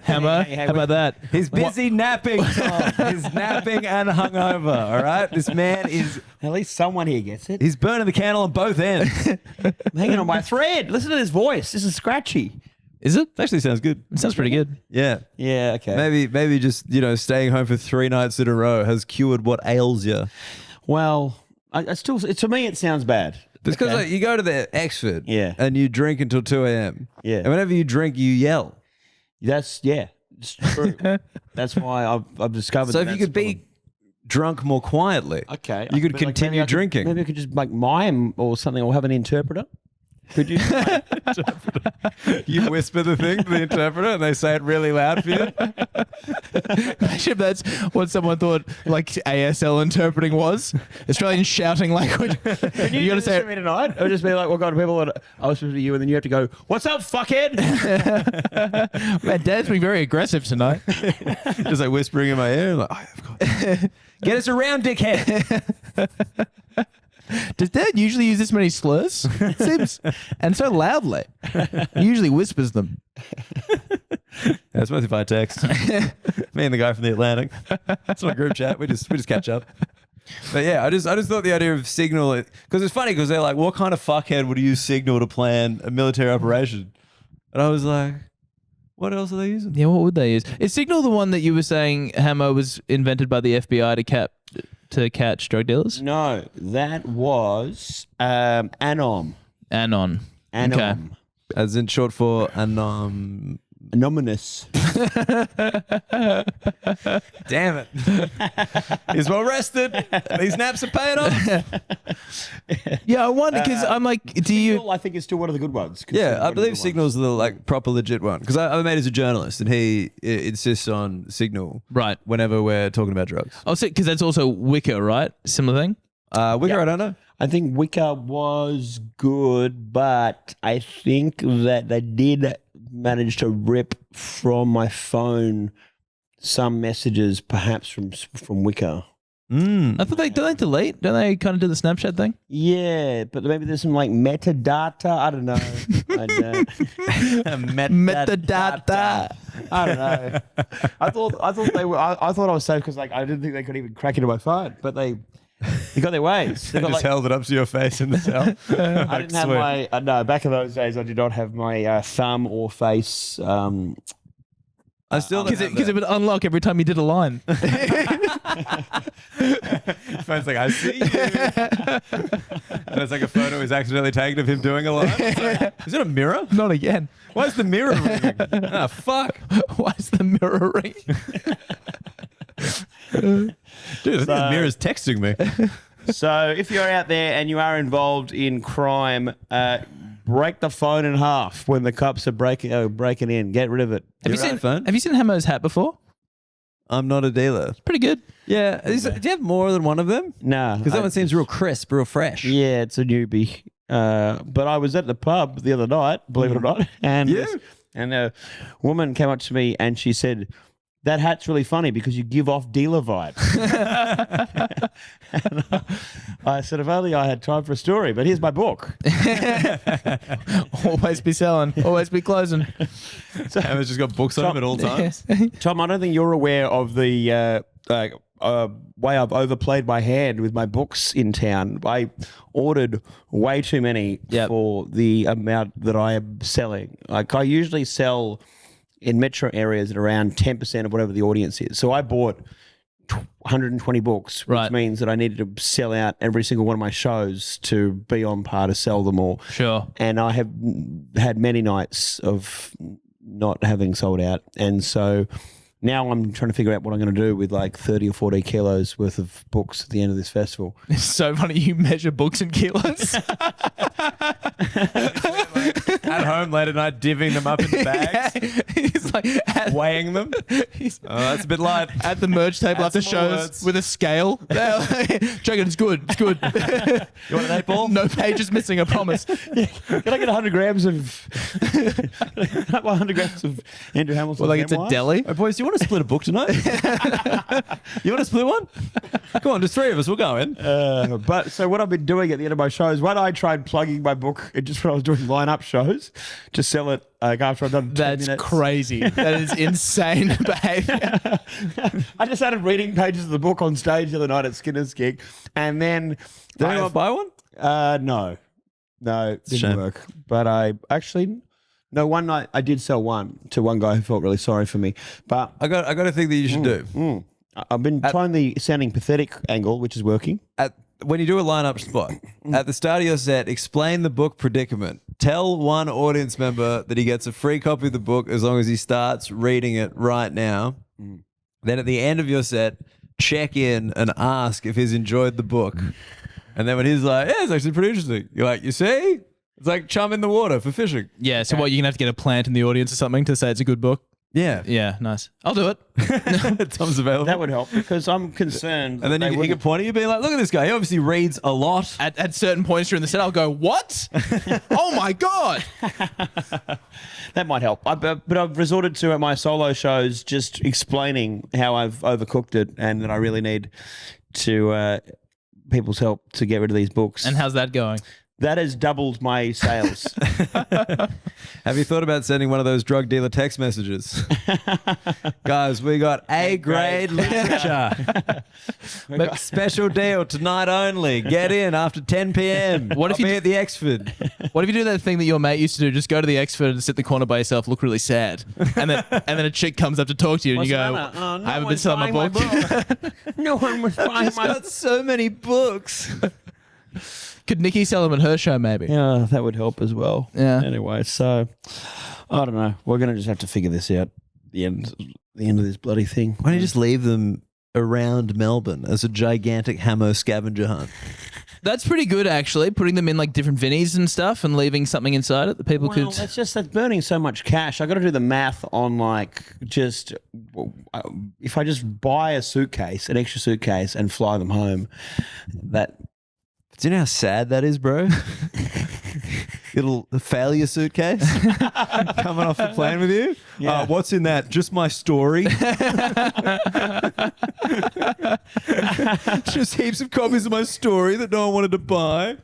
Hammer, Hey, how about that? He's busy napping, Tom. He's napping and hungover, all right? This man is... At least someone here gets it. He's burning the candle on both ends. I'm hanging on by a thread. Listen to his voice. This is scratchy. Is it? It actually sounds good. It sounds pretty good. Yeah. Yeah, okay. Maybe just, staying home for 3 nights in a row has cured what ails you. Well, I still, to me, it sounds bad. Because Okay. like, you go to the Exford Yeah. and you drink until 2 a.m. Yeah. And whenever you drink, you yell. It's true. That's why I've discovered. So if that's you could the be drunk more quietly, problem. Okay, you could But, like, continue maybe I could- drinking. Maybe I could just like mime or something, or have an interpreter. Could you? You whisper the thing to the interpreter and they say it really loud for you. Imagine if that's what someone thought like ASL interpreting was. Australian shouting language. Can You got to say to me tonight? Or just be like, what kind of people I was supposed to you, and then you have to go, "What's up, fuckhead?" Man, Dad's being very aggressive tonight. Just like whispering in my ear. Like, of course. Get us around, dickhead. Does Dad usually use this many slurs? It seems, and so loudly. He usually whispers them. That's mostly by text. Me and the guy from the Atlantic. It's not a group chat. We just catch up. But yeah, I just thought the idea of Signal, because it's funny because they're like, what kind of fuckhead would use Signal to plan a military operation? And I was like, what else are they using? Yeah, what would they use? Is Signal the one that you were saying, Hamo, was invented by the FBI to catch drug dealers? No, that was Anom. Anon. Okay. As in short for Anonymous. Damn it. He's well rested. These naps are paying off. Yeah, I wonder because I'm like, do you? Signal, I think is still one of the good ones. Yeah, I believe Signal's the like proper legit one because I mate is a journalist and he insists on Signal Right. whenever we're talking about drugs. Oh, because that's also Wicker, right? Similar thing. Wicker, I don't know. I think Wicca was good, but I think that they did manage to rip from my phone some messages, perhaps from Wicca. I thought don't they delete? Don't they kind of do the Snapchat thing? Yeah, but maybe there's some like metadata. I don't know. Metadata. I don't know. I thought they were. I thought I was safe because like I didn't think they could even crack into my phone, but they got their ways. They They got, just like, held it up to your face in the cell. I didn't have my no. Back in those days, I did not have my thumb or face. I still don't Because it would unlock every time you did a line. Phone's like, I see you. And it's like a photo he's accidentally taken of him doing a line. Like, is it a mirror? Not again. Why is the mirror ringing? Ah, fuck. Why is the mirror ringing? Dude, I think the mirror's texting me. So if you're out there and you are involved in crime, break the phone in half when the cops are breaking in. Get rid of it. Have you Your seen phone? Have you seen Hamo's hat before? I'm not a dealer. Pretty good. Yeah. Do you have more than one of them? Nah. Because that one seems real crisp, real fresh. Yeah, it's a newbie. But I was at the pub the other night, believe it or not, and a woman came up to me and she said, "That hat's really funny because you give off dealer vibes." And I said, if only I had time for a story, but here's my book. Always be selling. Always be closing. Hammond's just got books on him at all times. Tom, I don't think you're aware of the way I've overplayed my hand with my books in town. I ordered way too many for the amount that I am selling. Like I usually sell in metro areas at around 10% of whatever the audience is. So I bought 120 books, which means that I needed to sell out every single one of my shows to be on par to sell them all. Sure. And I have had many nights of not having sold out. And so now I'm trying to figure out what I'm going to do with like 30 or 40 kilos worth of books at the end of this festival. It's so funny you measure books in kilos. At home late at night, divvying them up in bags. Yeah. He's like weighing them. That's a bit light. At the merch table Add after some more shows words. with a scale. Checking, it's good. It's good. You want an 8 ball? No pages missing, I promise. Can I get 100 grams of 100 grams of Andrew Hamilton? Well, like it's a deli. Hey, boys, do you want to split a book tonight? You want to split one? Come on, just 3 of us. We'll go in. But so what I've been doing at the end of my shows, one, I tried plugging my book just when I was doing line-up shows to sell it after I've done 10 That's minutes. crazy. That is insane behavior. I just started reading pages of the book on stage the other night at Skinner's gig, and then Did anyone buy one? No, it didn't Shame. work. But I actually, no, one night I did sell one to one guy who felt really sorry for me. But I got a thing that you should do. I've been trying the sounding pathetic angle, which is working. When you do a lineup spot, at the start of your set, explain the book predicament. Tell one audience member that he gets a free copy of the book as long as he starts reading it right now. Then at the end of your set, check in and ask if he's enjoyed the book. And then when he's like, yeah, it's actually pretty interesting. You're like, you see? It's like chum in the water for fishing. Yeah. So what? You're gonna have to get a plant in the audience or something to say it's a good book. Yeah. Yeah. Nice. I'll do it. Tom's available. That would help because I'm concerned. And then you can point at you being like, look at this guy. He obviously reads a lot. At certain points during the set, I'll go, "What? Oh my god!" That might help. But I've resorted to at my solo shows just explaining how I've overcooked it and that I really need to people's help to get rid of these books. And how's that going? That has doubled my sales. Have you thought about sending one of those drug dealer text messages? Guys, we got A-grade literature. Special deal tonight only. Get in after 10 p.m. What if you be at the Exford? What if you do that thing that your mate used to do? Just go to the Exford and sit in the corner by yourself, look really sad, and then a chick comes up to talk to you, and you go, no "I haven't been selling my book." No one was buying my Got so many books. Could Nikki sell them at her show? Maybe. Yeah, that would help as well. Yeah. Anyway, so I don't know. We're gonna just have to figure this out. The end of this bloody thing. Why don't you just leave them around Melbourne as a gigantic Hamo scavenger hunt? That's pretty good, actually. Putting them in like different vinnies and stuff, and leaving something inside it that people Well, could. that's burning so much cash. I got to do the math on like just if I just buy a suitcase, an extra suitcase, and fly them home. That Do you know how sad that is, bro? Little failure suitcase coming off the plane with you. Yeah. What's in that? Just my story. Just heaps of copies of my story that no one wanted to buy.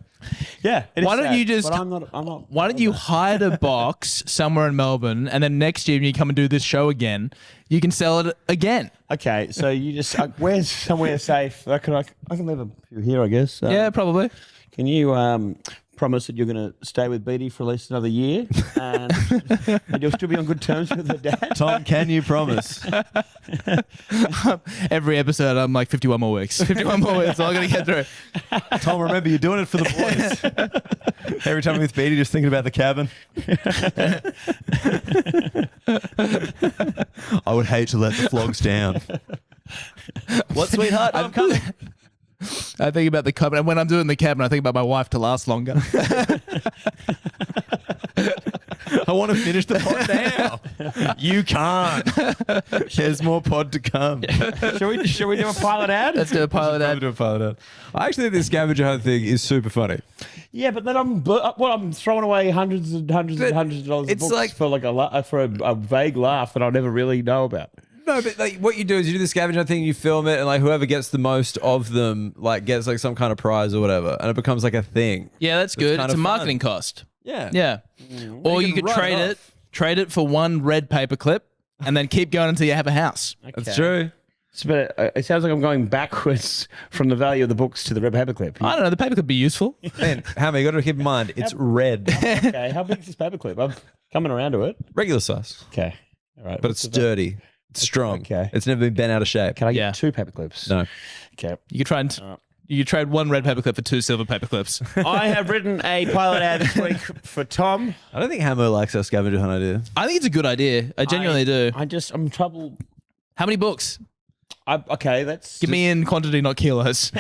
yeah. it is Why don't sad, you just- But I'm not. Why don't you hide a box somewhere in Melbourne, and then next year when you come and do this show again, you can sell it again? Okay, so you just where's somewhere safe? I can leave a few here, I guess. Yeah, probably. Can you promise that you're going to stay with Beatty for at least another year, and you'll still be on good terms with her dad? Tom, can you promise? Every episode, I'm like 51 more weeks. 51 more weeks. All I got to get through. Tom, remember, you're doing it for the boys. Every time I'm with Beatty, just thinking about the cabin. I would hate to let the flogs down. What, sweetheart? I'm coming. I think about the cabin, and when I'm doing the cabin, I think about my wife to last longer. I want to finish the pod now. You can't. There's more pod to come. Shall we do a pilot ad? Let's do a pilot ad. Do a pilot ad. I actually think this scavenger hunt thing is super funny. Yeah, but then I'm throwing away hundreds of dollars of it's books like- for like a vague laugh that I'll never really know about. No, but like what you do is you do the scavenger thing, you film it, and like whoever gets the most of them like gets like some kind of prize or whatever, and it becomes like a thing. Yeah, that's good. kind It's a of marketing cost. Yeah. Yeah. Or You you can could write trade it for one red paper clip, and then keep going until you have a house. That's true. So, but it sounds like I'm going backwards from the value of the books to the red paperclip. I don't know. The paper could be useful. Man, Hammer, you got to keep in mind it's red, Okay, how big is this paperclip? I'm coming around to it. regular size, Okay, all right. but it's sturdy. It's strong. Okay. It's never been bent out of shape. Can I get Yeah. 2 paperclips? No. Okay. You could try and you could trade one red paperclip for 2 silver paperclips. I have written a pilot ad this week for Tom. I don't think Hammer likes our scavenger hunt idea. I think it's a good idea. I genuinely do. I'm troubled. How many books? Okay, that's. Give me in quantity, not kilos.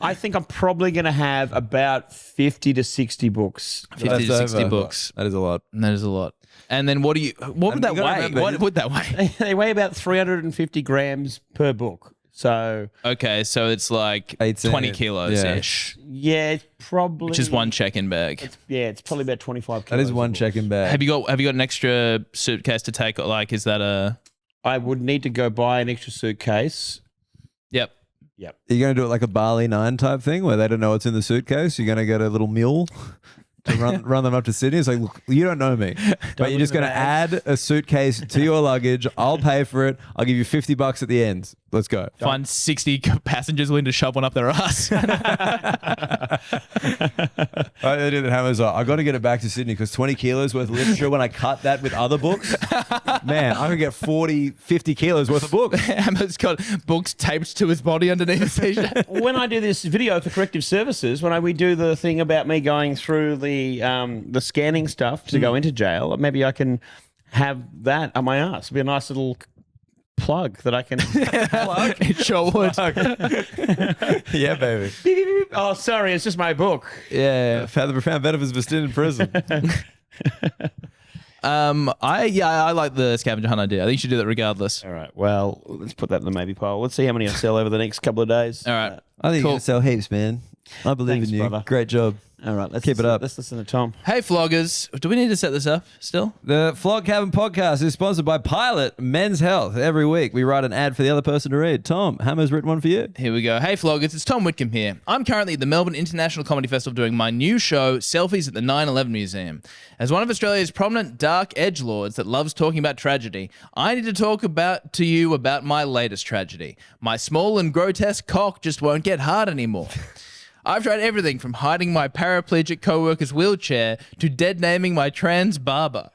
I think I'm probably going to have about 50 to 60 books. 50 to 60 books. That is a lot. That is a lot. And then what would And that you gotta weigh? remember- What would that weigh? They weigh about 350 grams per book. So, Okay, so it's like 18, 20 kilos ish, yeah, it's probably. which is one check-in bag. It's probably about 25 kilos. That is one of books. check-in bag. Have you got an extra suitcase to take? Like, is that a? I would need to go buy an extra suitcase. Yep. Yep. Are you going to do it like a Barley 9 type thing where they don't know what's in the suitcase? You're going to get a little mule to run them up to Sydney? It's like, look, you don't know me, but you're just going to add a suitcase to your luggage. I'll pay for it. I'll give you $50 at the end. Let's go. Find 60 passengers willing to shove one up their ass. I did that. Hammer's like, I got to get it back to Sydney because 20 kilos worth of literature, when I cut that with other books, man, I could get 40, 50 kilos worth of books. Hammer's got books taped to his body underneath his t-shirt. When I do this video for Corrective Services, when we do the thing about me going through the scanning stuff to go into jail, maybe I can have that on my ass. It'd be a nice little plug that I can Flog? It sure would. Yeah, baby. Oh, sorry, it's just my book. Yeah. Found the profound benefits of a stint in prison. I like the scavenger hunt idea. I think you should do that regardless. All right, well, let's put that in the maybe pile. Let's see how many I sell over the next couple of days. All right. I think Cool. you're going to sell heaps, man. I believe Thanks, in you. brother. Great job. All right, let's Keep it up. Let's listen to Tom. Hey, floggers. Do we need to set this up still? The Flog Cabin podcast is sponsored by Pilot Men's Health. Every week we write an ad for the other person to read. Tom, Hammer's written one for you. Here we go. Hey, floggers. It's Tom Witcombe here. I'm currently at the Melbourne International Comedy Festival doing my new show, Selfies at the 9/11 Museum. As one of Australia's prominent dark edgelords that loves talking about tragedy, I need to talk to you about my latest tragedy. My small and grotesque cock just won't get hard anymore. I've tried everything from hiding my paraplegic co-worker's wheelchair to dead-naming my trans barber.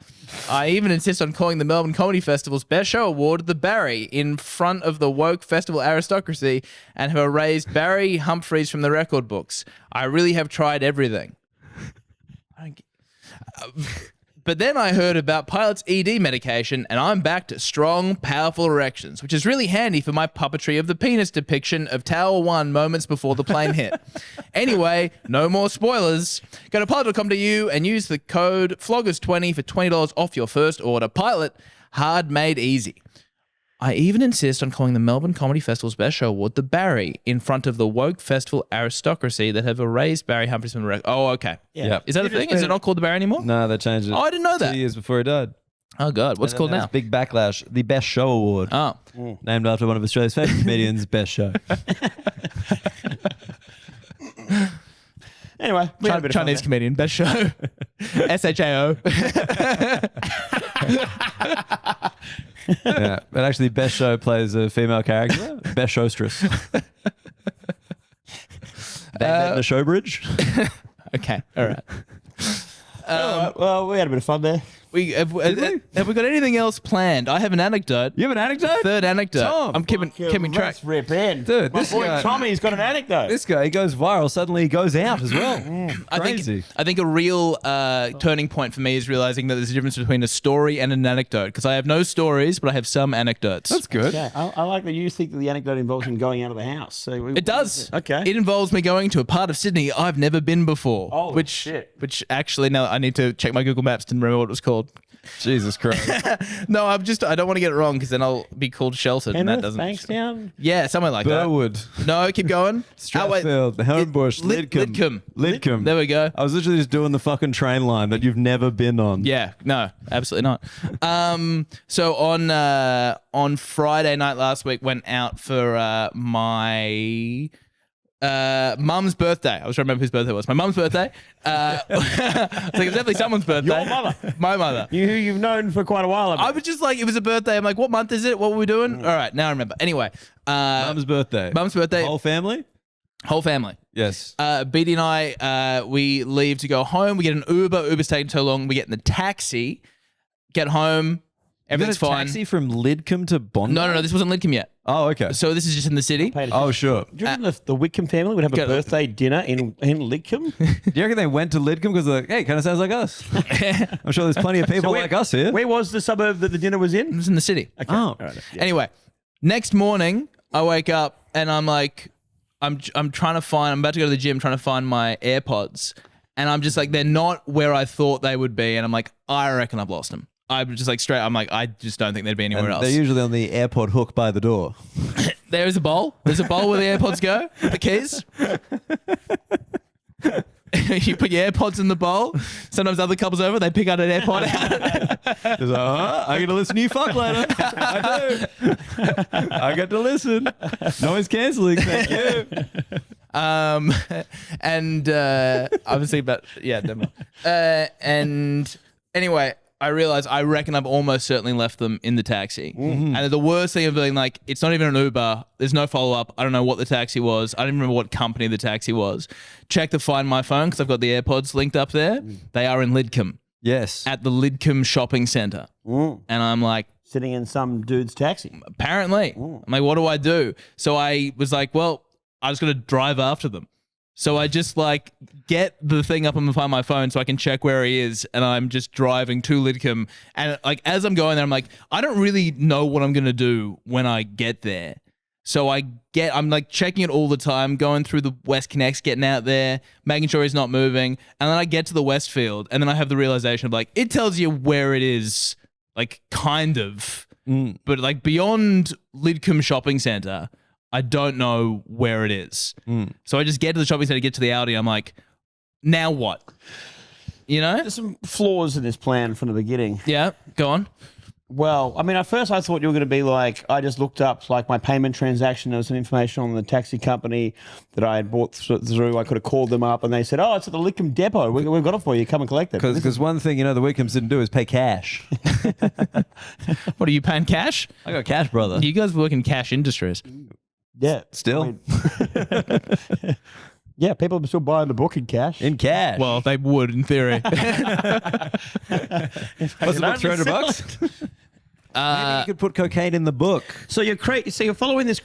I even insist on calling the Melbourne Comedy Festival's Best Show Award the Barry in front of the woke festival aristocracy and have erased Barry Humphries from the record books. I really have tried everything. But then I heard about Pilot's ED medication, and I'm back to strong, powerful erections, which is really handy for my puppetry of the penis depiction of Tower 1 moments before the plane hit. Anyway, no more spoilers. Go to pilot.com.au and use the code FLOGGERS20 for $20 off your first order. Pilot, hard made easy. I even insist on calling the Melbourne Comedy Festival's Best Show Award the Barry in front of the woke festival aristocracy that have erased Barry Humphries from the record. Oh, okay. Yeah. Yep. Is that a thing? Is it not called the Barry anymore? No, they changed it. Oh, I didn't know that. 2 years before he died. Oh, God. What's it called now? Big backlash. The Best Show Award. Oh. Named after one of Australia's favourite comedians, Best Show. Anyway, we had a bit of fun Chinese there. comedian, Best Show. SHAO. Yeah, but actually, Best Show plays a female character, Best Showstress. The Showbridge. Okay. All right. All right, well, we had a bit of fun there. Have we got anything else planned? I have an anecdote. You have an anecdote? Third anecdote. Tom, I'm keeping track. Let's rip in. Dude, My this boy guy- Tommy's got an anecdote. This guy, he goes viral. Suddenly, he goes out as well. Crazy. I think a real turning point for me is realizing that there's a difference between a story and an anecdote. Because I have no stories, but I have some anecdotes. That's good. Okay. I like that you think that the anecdote involves him going out of the house. So It does. Okay. It involves me going to a part of Sydney I've never been before. Holy which, shit. Which actually, now I need to check my Google Maps to remember what it was called. Jesus Christ. No, I don't want to get it wrong because then I'll be called sheltered. And that Penrith, doesn't. Bankstown. Yeah, somewhere like Burwood, that. No, keep going. Strathfield, Homebush, Lidcombe. Lidcombe. There we go. I was literally just doing the fucking train line that you've never been on. Yeah, no, absolutely not. So on Friday night last week, went out for my mum's birthday. I was trying to remember whose birthday it was. My mum's birthday. I was like, it was definitely someone's birthday. Your mother. My mother. You've known for quite a while. I was just like, it was a birthday. I'm like, what month is it? What were we doing? All right, now I remember. Anyway, Mum's birthday. Mum's birthday. Whole family? Whole family. Yes. Beatty and I, we leave to go home. We get an Uber. Uber's taking too long. We get in the taxi, get home. Everything's you got a fine. taxi from Lidcombe to Bondi? No. This wasn't Lidcombe yet. Oh, okay. So this is just in the city. Oh, sure. Do you reckon the Witcombe family would have a Go- birthday dinner in Lidcombe? Do you reckon they went to Lidcombe because they're like, hey, kind of sounds like us? I'm sure there's plenty of people like us here. Where was the suburb that the dinner was It in? was in the city. Okay. Oh. All right. Yeah. Anyway, next morning, I wake up and I'm like, I'm trying to find, I'm about to go to the gym, trying to find my AirPods. And I'm just like, they're not where I thought they would be. And I'm like, I reckon I've lost them. I'm just like straight, I'm like, I just don't think they'd be anywhere And else. they're usually on the airport hook by the door. There's a bowl. There's a bowl where the AirPods go, the keys. You put your AirPods in the bowl. Sometimes other couples over, they pick out an AirPod out. It's like, I get to listen to you fuck later. I do. I get to listen. Noise cancelling. Thank you. And obviously, but yeah, never mind. And anyway, I realized I reckon I've almost certainly left them in the taxi. Mm-hmm. And the worst thing of being like, it's not even an Uber. There's no follow up. I don't know what the taxi was. I don't even remember what company the taxi was. Check to find my phone because I've got the AirPods linked up there. They are in Lidcombe Yes. at the Lidcombe shopping centre. And I'm like, Sitting in some dude's taxi. apparently. I'm like, what do I do? So I was like, well, I was going to drive after them. So I just like get the thing up on my phone so I can check where he is, and I'm just driving to Lidcombe. And like as I'm going there, I'm like, I don't really know what I'm gonna do when I get there. So I'm like checking it all the time, going through the West Connects, getting out there, making sure he's not moving, and then I get to the Westfield, and then I have the realization of like it tells you where it is, like kind of, but like beyond Lidcombe Shopping Centre. I don't know where it is. So I just get to the shopping centre, get to the Audi. I'm like, now what? You know? There's some flaws in this plan from the beginning. Yeah, go on. Well, I mean, at first I thought you were going to be like, I just looked up like my payment transaction. There was some information on the taxi company that I had bought through. I could have called them up and they said, oh, it's at the Lidcombe depot. We've got it for you. Come and collect it. Because one thing the Wickhams didn't do is pay cash. What are you paying cash? I got cash, brother. You guys work in cash industries. Yeah. Still. I mean, yeah, people are still buying the book in cash. In cash. Well, they would in theory. What's the book, $300? Maybe you could put cocaine in the book. So you're following this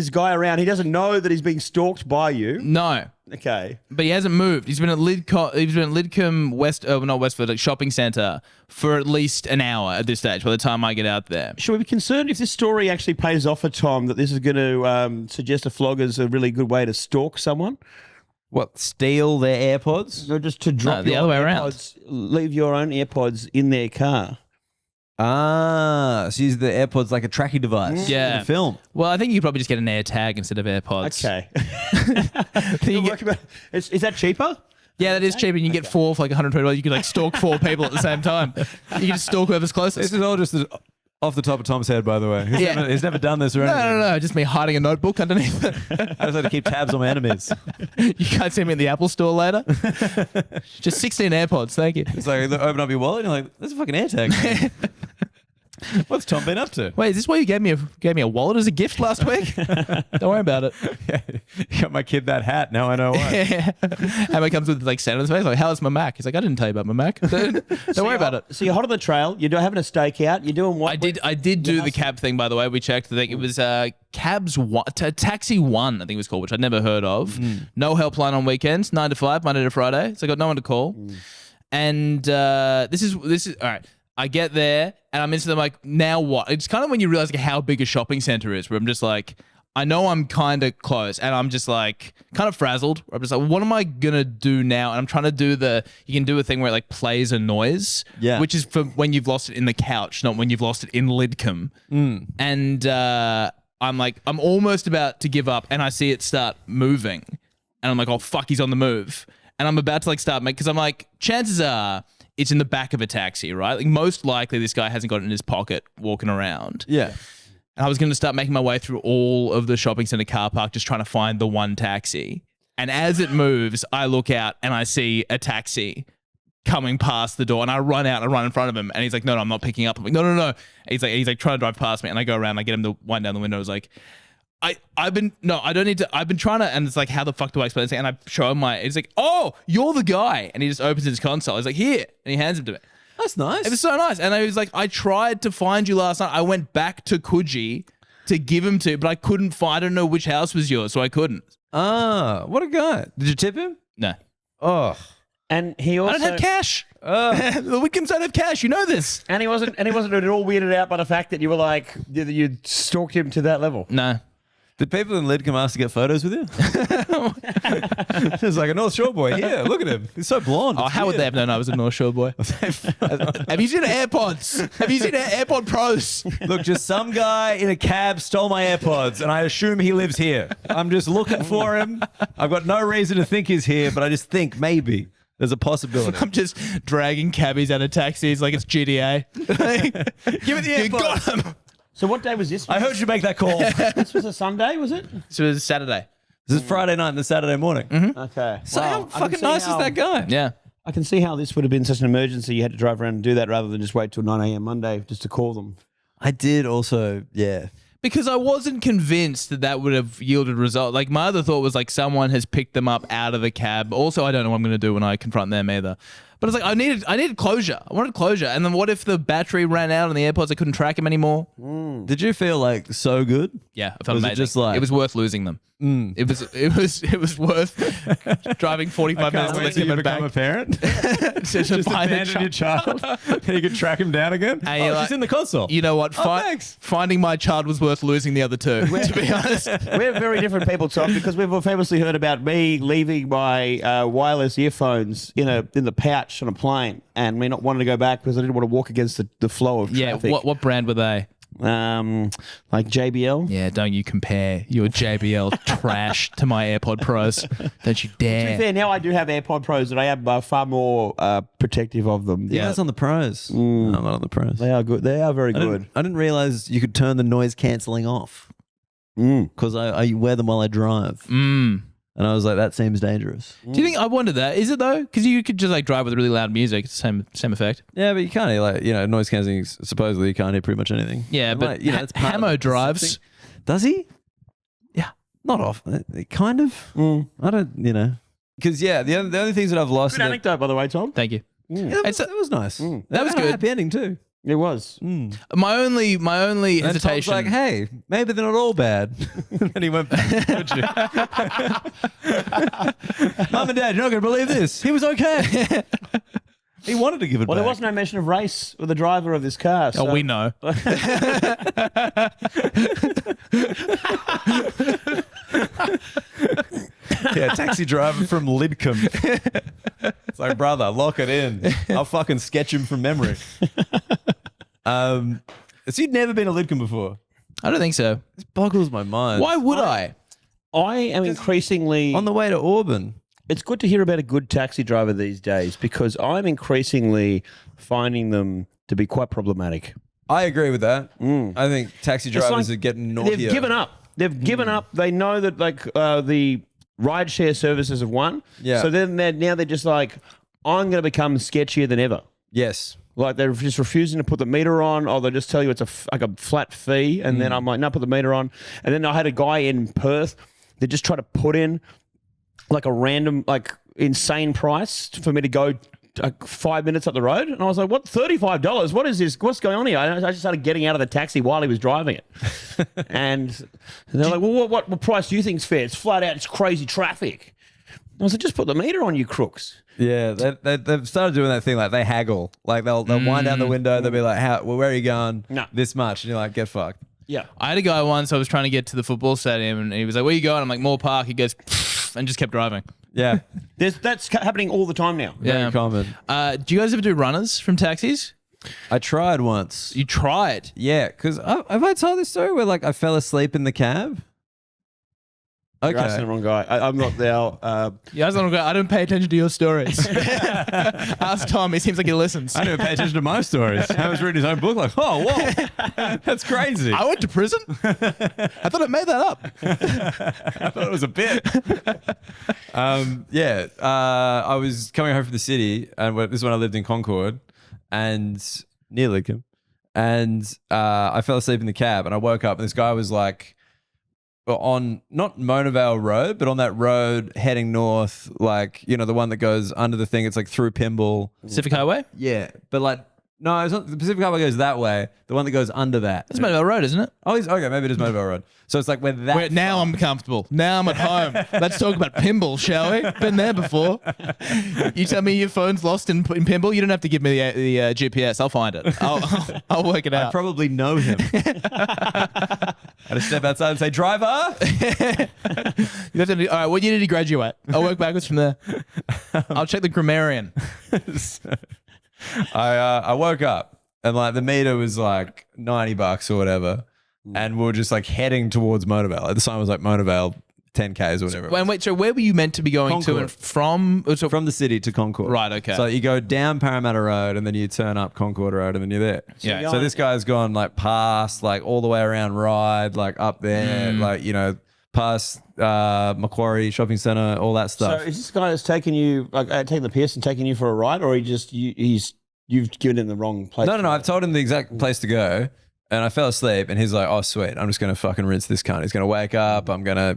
guy around. He doesn't know that he's being stalked by you. No. Okay. But he hasn't moved. He's been at Lidcombe not Westfield, like shopping centre for at least an hour at this stage by the time I get out there. Should we be concerned if this story actually pays off for Tom, that this is going to suggest a flogger's a really good way to stalk someone? What, steal their AirPods? No, just to drop the your other way AirPods, leave your own AirPods in their car. Ah, so use the AirPods like a tracking device. Yeah. In a film. Well, I think you could probably just get an AirTag instead of AirPods. Okay. You get- Is that cheaper? yeah, that is cheap, and you can get 4 for like $120. You could like stalk 4 people at the same time. You can just stalk whoever's closest. This is all just off the top of Tom's head, by the way. He's never done this or anything. No, just me hiding a notebook underneath it. I just like to keep tabs on my enemies. You can't see me in the Apple store later. Just 16 AirPods, thank you. It's like, open up your wallet and you're like, there's a fucking AirTag. What's Tom been up to? Wait, is this why you gave me a wallet as a gift last week? Don't worry about it. Yeah, you got my kid that hat. Now I know why. Hammer comes with like sand on his face, like, how's my Mac? He's like, I didn't tell you about my Mac. Don't worry about it. So you're hot on the trail. You're having a stakeout. You're doing what? I did do the cab thing, by the way. We checked. I think it was Cabs One, Taxi One, I think it was called, which I'd never heard of. No helpline on weekends, 9 to 5, Monday to Friday. So I got no one to call. And this is all right. I get there and I'm into them like, now what? It's kind of when you realize like how big a shopping center is, where I'm just like, I know I'm kind of close and I'm just like kind of frazzled. I'm just like, what am I going to do now? And I'm trying to do you can do a thing where it like plays a noise, which is for when you've lost it in the couch, not when you've lost it in Lidcombe. And I'm like, I'm almost about to give up and I see it start moving and I'm like, oh fuck, he's on the move. And I'm about to like start because I'm like, chances are it's in the back of a taxi, right? Like most likely this guy hasn't got it in his pocket walking around. Yeah. And I was going to start making my way through all of the shopping center car park, just trying to find the one taxi. And as it moves, I look out and I see a taxi coming past the door and I run out and I run in front of him. And he's like, no, I'm not picking up. I'm like, no. And he's like trying to drive past me. And I go around, I get him to wind down the window. I was like, I've been trying to, and it's like, how the fuck do I explain this? And I show him it's like, oh, you're the guy. And he just opens his console. He's like, here. And he hands him to me. That's nice. It was so nice. And I was like, I tried to find you last night. I went back to Coogee to give him to you, but I couldn't find, I don't know which house was yours, so I couldn't. Ah, what a guy. Did you tip him? No. Oh. And he also I don't have cash. The Wickhams don't have cash. You know this. And he wasn't at all weirded out by the fact that you were like, you stalked him to that level. No. Did people in Lidcombe ask to get photos with you? It's like a North Shore boy. Here, look at him. He's so blonde. Oh, how would they have known I was a North Shore boy? Have you seen AirPods? Have you seen AirPod Pros? Look, just some guy in a cab stole my AirPods, and I assume he lives here. I'm just looking for him. I've got no reason to think he's here, but I just think maybe there's a possibility. I'm just dragging cabbies out of taxis like it's GTA. Give me the AirPods. You got him. So what day was this? I heard you make that call. This was a Sunday, was it? This was Saturday. This is Friday night and the Saturday morning. Okay. So Wow. how fucking nice is that guy? Yeah. I can see how this would have been such an emergency. You had to drive around and do that rather than just wait till 9 a.m. Monday just to call them. I did also, yeah. Because I wasn't convinced that would have yielded result. Like my other thought was like someone has picked them up out of the cab. Also, I don't know what I'm going to do when I confront them either. But it's like I needed closure. I wanted closure. And then what if the battery ran out on the AirPods? I couldn't track them anymore. Did you feel like so good? Yeah, I felt Was it amazing. just like- it was worth losing them. It was worth driving 45 minutes to let them back. a parent? to find a abandon your child and you could track him down again? And you're She's in the console. You know what? Thanks. Finding my child was worth losing the other two. To be honest, We're very different people, Tom, because we've famously heard about me leaving my wireless earphones in the pouch on a plane, and me not wanting to go back because I didn't want to walk against the flow of yeah. traffic. What brand were they? Like JBL. Yeah, don't you compare your JBL trash to my AirPod Pros? Don't you To be dare. fair, now I do have AirPod Pros, and I am far more protective of them. Yeah, that's on the pros. No, I'm not on the pros. They are good. They are very good. I didn't realize you could turn the noise cancelling off Mm. because I wear them while I drive. And I was like, that seems dangerous. Do you think I wondered that? Is it though? Because you could just like drive with really loud music. It's the same effect. Yeah, but you can't hear, like, noise cancelling, supposedly you can't hear pretty much anything. Yeah, And, but like, it's part of Hamo it. drives. Does he? Yeah. Not often. Kind of. I don't, Because, the only things that I've lost. Good anecdote, by the way, Tom. Thank you. Yeah, that was nice. That was had a good. happy ending too. It was. My only And Tom's hesitation. like, hey, maybe they're not all bad. And then he went back. Mum and Dad, you're not going to believe this. He was okay. He wanted to give it Well, back. there was no mention of race with the driver of this car. So. Oh, we know. Yeah, taxi driver from Lidcombe. It's like, brother, lock it in. I'll fucking sketch him from memory. So you'd never been to Lidcombe before? I don't think so. This boggles my mind. Why would I? I am increasingly. On the way to Auburn. It's good to hear about a good taxi driver these days because I'm increasingly finding them to be quite problematic. I agree with that. I think taxi drivers are getting naughtier. They've given up. They've given up. They know that the rideshare services have won. Yeah. So then they're just like, I'm going to become sketchier than ever. Yes. Like they're just refusing to put the meter on, or they'll just tell you it's a flat fee, and then I'm like, no, put the meter on. And then I had a guy in Perth that just tried to put in like a random, like insane price for me to go 5 minutes up the road, and I was like, what, $35? What is this? What's going on here? I just started getting out of the taxi while he was driving it. and they're like, well, what price do you think's fair? It's flat out, it's crazy traffic. I was like, just put the meter on, you crooks. Yeah, they've started doing that thing, like they haggle. Like they'll wind down the window, they'll be like, where are you going? No. This much. And you're like, get fucked. Yeah. I had a guy once, I was trying to get to the football stadium and he was like, where you going? I'm like, Moore Park. He goes, and just kept driving. Yeah. That's happening all the time now. Very common. Do you guys ever do runners from taxis? I tried once. You tried? Yeah, because have I told this story where like I fell asleep in the cab? You're asking the wrong guy. I'm not there. Yeah, I don't pay attention to your stories. Ask Tom. He seems like he listens. I don't pay attention to my stories. I was reading his own book like, oh, whoa, that's crazy. I went to prison. I thought I made that up. I thought it was a bit. I was coming home from the city, and this is when I lived in Concord, and near Lidcombe, and I fell asleep in the cab, and I woke up, and this guy was like on not Mona Vale Road, but on that road heading north, like the one that goes under the thing. It's like through Pymble. Pacific Highway? Yeah, but like. No, it's not. The Pacific Highway goes that way. The one that goes under that. That's Motorvale Road, isn't it? Oh, okay. Maybe it is Motorvale Road. So it's like where that. Now I'm comfortable. Now I'm at home. Let's talk about Pymble, shall we? Been there before. You tell me your phone's lost in Pymble. You don't have to give me the GPS. I'll find it. I'll work it I out. probably know him. I had to step outside and say, driver. You have to. All right. What year did he graduate? I'll work backwards from there. I'll check the grammarian. I woke up and like the meter was like $90 or whatever, and we were just like heading towards Motorvale. At the time, it was like Motorvale 10Ks or whatever. Wait. So where were you meant to be going to and from? So From the city to Concord. Right, okay. So you go down Parramatta Road and then you turn up Concord Road and then you're there. Yeah. So this guy's gone like past, like all the way around Ryde, like up there, like, past Macquarie Shopping Centre, all that stuff. So is this guy that's taking you, like taking the piss and taking you for a ride, or you've given him the wrong place? No. I've told him the exact place to go, and I fell asleep, and he's like, "Oh, sweet, I'm just gonna fucking rinse this cunt. He's gonna wake up. I'm gonna,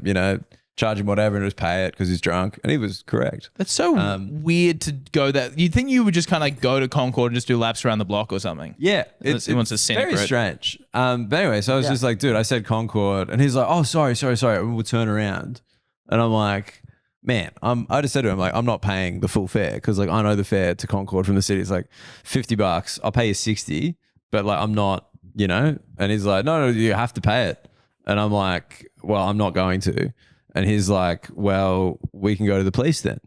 charge him whatever and just pay it because he's drunk. And he was correct. That's so weird to go that. You'd think you would just kind of go to Concord and just do laps around the block or something. Yeah. He wants a scenic very route. strange. But anyway, so I was just like, dude, I said Concord. And he's like, oh, sorry. And we'll turn around. And I'm like, man, I just said to him, like, I'm not paying the full fare because, like, I know the fare to Concord from the city is like $50. I'll pay you 60, but like, I'm not, you know? And he's like, no, you have to pay it. And I'm like, well, I'm not going to. And he's like, well, we can go to the police then.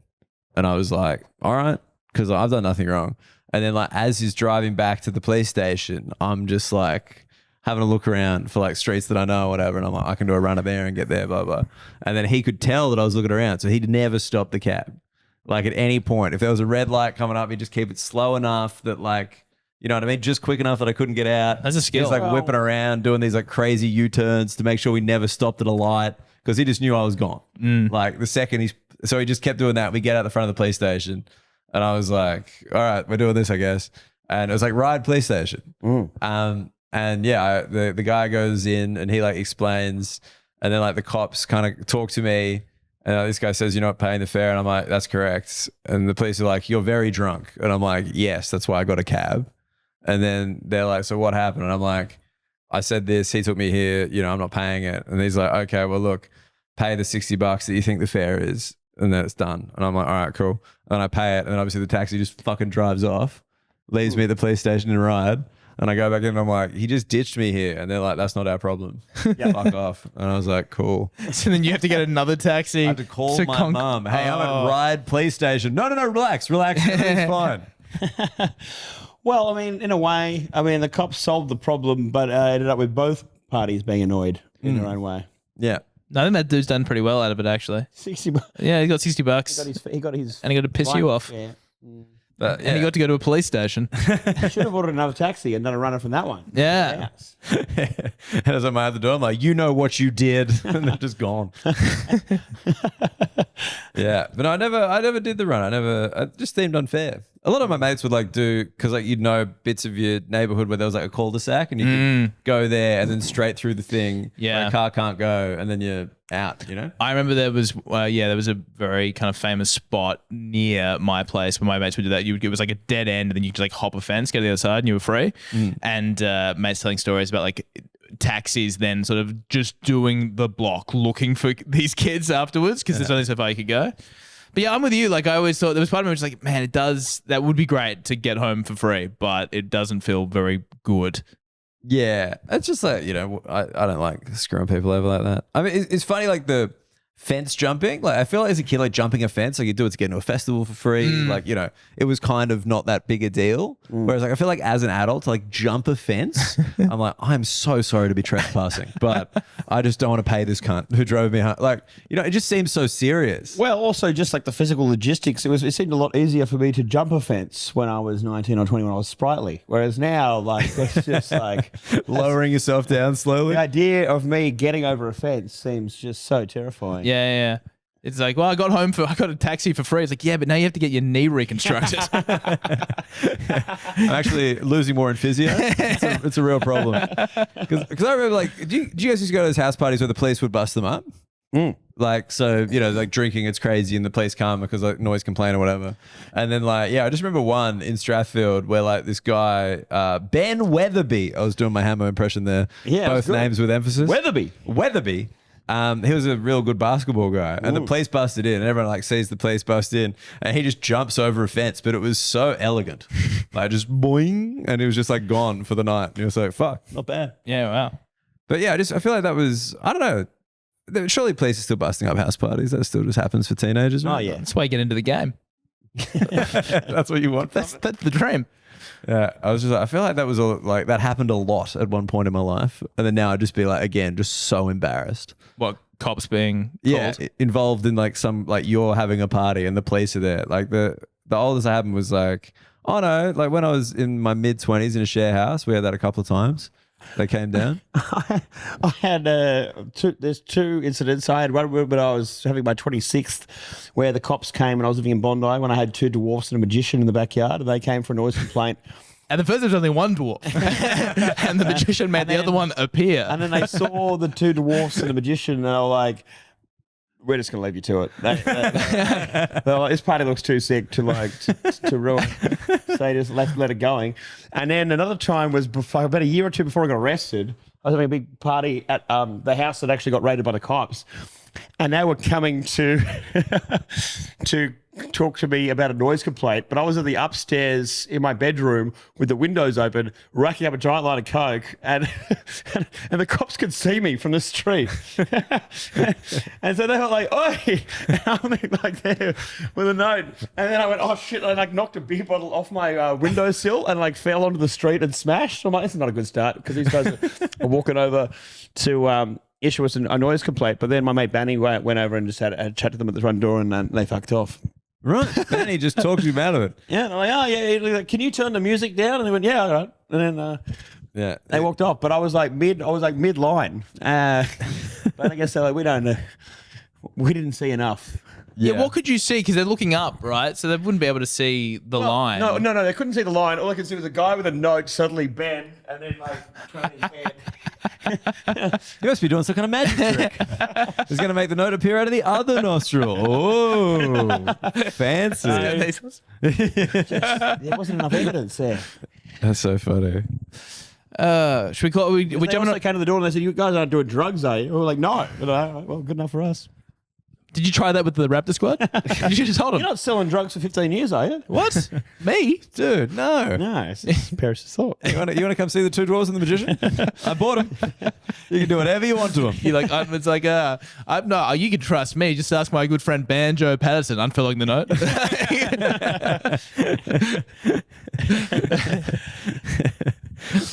And I was like, all right, because I've done nothing wrong. And then, like, as he's driving back to the police station, I'm just like having a look around for like streets that I know or whatever. And I'm like, I can do a runner there and get there, blah, blah. And then he could tell that I was looking around. So he'd never stop the cab. Like, at any point, if there was a red light coming up, he'd just keep it slow enough that, like, you know what I mean? Just quick enough that I couldn't get out. That's a skill. He's like whipping around, doing these like crazy U-turns to make sure we never stopped at a light because he just knew I was gone. Like the second so he just kept doing that. We get out the front of the police station and I was like, all right, we're doing this, I guess. And it was like, ride police station. And yeah, the guy goes in and he like explains and then like the cops kind of talk to me and this guy says, you're not paying the fare. And I'm like, that's correct. And the police are like, you're very drunk. And I'm like, yes, that's why I got a cab. And then they're like, so what happened? And I'm like, I said this, he took me here, you know, I'm not paying it. And he's like, okay, well, look, pay the $60 that you think the fare is. And then it's done. And I'm like, all right, cool. And I pay it. And then obviously the taxi just fucking drives off, leaves me at the police station and ride. And I go back in and I'm like, he just ditched me here. And they're like, that's not our problem. Fuck off. And I was like, cool. So then you have to get another taxi. I had to call my mum. Hey, I'm at Ride Police Station. No, relax. Everything's fine. Well, I mean, in a way, the cops solved the problem, but ended up with both parties being annoyed in their own way. Yeah. No, I think that dude's done pretty well out of it, actually. $60. Yeah, he got $60. He got his And he got to piss you off. Yeah. But, And he got to go to a police station. He should have ordered another taxi and done a runner from that one. Yeah. And as I'm at the door, I'm like, you know what you did. And they're just gone. Yeah. But no, I never did the run. It just seemed unfair. A lot of my mates would like do, because like you'd know bits of your neighborhood where there was like a cul-de-sac and you could go there and then straight through the thing. Yeah. Where a car can't go and then you're out, you know? I remember there was a very kind of famous spot near my place where my mates would do that. It was like a dead end and then you could like hop a fence, go to the other side and you were free. And mates telling stories about like taxis then sort of just doing the block looking for these kids afterwards because there's only so far you could go. But yeah, I'm with you. Like I always thought there was part of me which was like, man, that would be great to get home for free, but it doesn't feel very good. Yeah. It's just like, you know, I don't like screwing people over like that. I mean, it's funny, like the fence jumping. Like I feel like as a kid, like jumping a fence, like you do it to get into a festival for free. Like, you know, it was kind of not that big a deal. Whereas like I feel like as an adult to like jump a fence, I'm like, I'm so sorry to be trespassing, but I just don't want to pay this cunt who drove me home. Like, you know, it just seems so serious. Well, also just like the physical logistics, it seemed a lot easier for me to jump a fence when I was 19 or 20 when I was sprightly. Whereas now, like, it's just like Lowering yourself down slowly. the idea of me getting over a fence seems just so terrifying. Yeah. It's like, well, I got a taxi for free. It's like, yeah, but now you have to get your knee reconstructed. I'm actually losing more in physio. It's a real problem. Because I remember, like, do you guys used to go to those house parties where the police would bust them up? Like, so, you know, like drinking, it's crazy and the police come because like noise complaint or whatever. And then like, yeah, I just remember one in Strathfield where like this guy, Ben Weatherby, I was doing my Hammer impression there. Yeah, both names with emphasis. Weatherby. He was a real good basketball guy and the police busted in and everyone like sees the police bust in and he just jumps over a fence, but it was so elegant. Like just boing and he was just like gone for the night. And he was like, fuck, not bad. Yeah, wow. But yeah, I feel like that was, I don't know. Surely police are still busting up house parties. That still just happens for teenagers. Right? Oh yeah. That's why you get into the game. That's what you want. That's the dream. Yeah, I was just like, I feel like that was like that happened a lot at one point in my life, and then now I'd just be like, again, just so embarrassed. What, cops being Yeah, called? involved in like some like you're having a party and the police are there. Like the oldest that happened was like, oh no, like when I was in my mid-20s in a share house, we had that a couple of times. They came down. I had there's two incidents. I had one when I was having my 26th where the cops came and I was living in Bondi when I had two dwarfs and a magician in the backyard and they came for a noise complaint. And the first there was only one dwarf. And the magician made the other one appear. And then they saw the two dwarfs and the magician and they were like, we're just gonna leave you to it. They're like, this party looks too sick to ruin. So they just let it going. And then another time was about a year or two before I got arrested. I was having a big party at the house that actually got raided by the cops, and they were coming to talk to me about a noise complaint. But I was in the upstairs in my bedroom with the windows open, racking up a giant line of coke, and the cops could see me from the street. And so they were like, "Oi!" And I'm like there with a note, and then I went, "Oh shit!" I like knocked a beer bottle off my windowsill and like fell onto the street and smashed. So I'm like, "This is not a good start," because these guys are walking over to issue us a noise complaint. But then my mate Banny went over and just had a chat to them at the front door, and they fucked off. Right. Benny just talked you out of it. Yeah, and I'm like, "Oh yeah, like, can you turn the music down?" And they went, "Yeah, all right." And then they walked off. But I was like mid line. But I guess they're like, "We don't know. We didn't see enough." Yeah, what could you see? Because they're looking up, right? So they wouldn't be able to see the line. No, they couldn't see the line. All I could see was a guy with a note suddenly bend and then like turn his head. You must be doing some kind of magic trick. He's going to make the note appear out of the other nostril. Oh, fancy. There wasn't enough evidence there. That's so funny. Should we call? We They jumping also on. came to the door and they said, "You guys aren't doing drugs, are you?" We were like, "No." But, well, good enough for us. Did you try that with the Raptor squad? Did you just hold You're them? not selling drugs for 15 years, are you? What? Me? Dude, no. No, it's just Paris' thought. You want to come see the two dwarves and the magician? I bought them. You can do whatever you want to them. You're like, it's like, no, you can trust me. Just ask my good friend Banjo Patterson. Unfilling the note.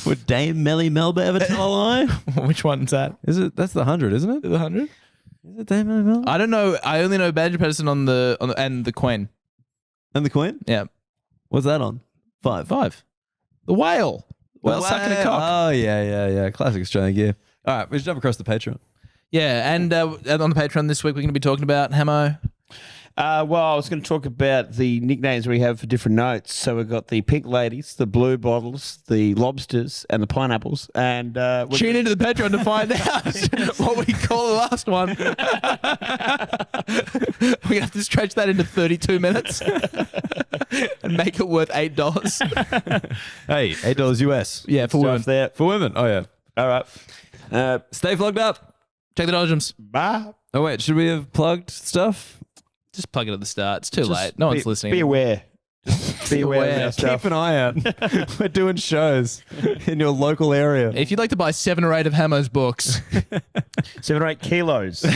Would Dame Melly Melba ever tell a lie? Which one's that? Is it? That's the 100, isn't it? The 100? Is it Dame Melly Melba? I don't know. I only know Banjo Patterson on the and the Queen. And the Queen? Yeah, What's that on? 5. 5. The whale. Whale sucking a cock. Oh, yeah. Classic Australian gear. All right, we should jump across the Patreon. Yeah, and on the Patreon this week we're going to be talking about Hamo. Well, I was going to talk about the nicknames we have for different notes. So we've got the pink ladies, the blue bottles, the lobsters, and the pineapples. And Tune into the Patreon to find out what we call the last one. We're going to have to stretch that into 32 minutes and make it worth $8. Hey, $8 US. Yeah, for women. there. For women. Oh, yeah. All right. Stay flogged up. Check the Acknowledgements. Bye. Oh, wait. Should we have plugged stuff? Just plug it at the start. It's too late. No one's listening. Be aware. Be aware of our stuff. Keep an eye out. We're doing shows in your local area. If you'd like to buy 7 or 8 of Hamo's books, 7 or 8 kilos. Like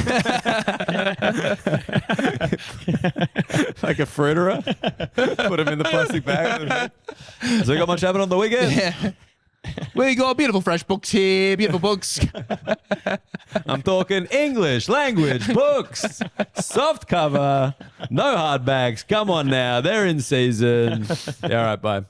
a fruiterer. Put them in the plastic bag. So you got much happening on the weekend? yeah. We got beautiful fresh books here, beautiful books. I'm talking English, language, books, soft cover, no hardbacks. Come on now. They're in season. Yeah, all right, bye.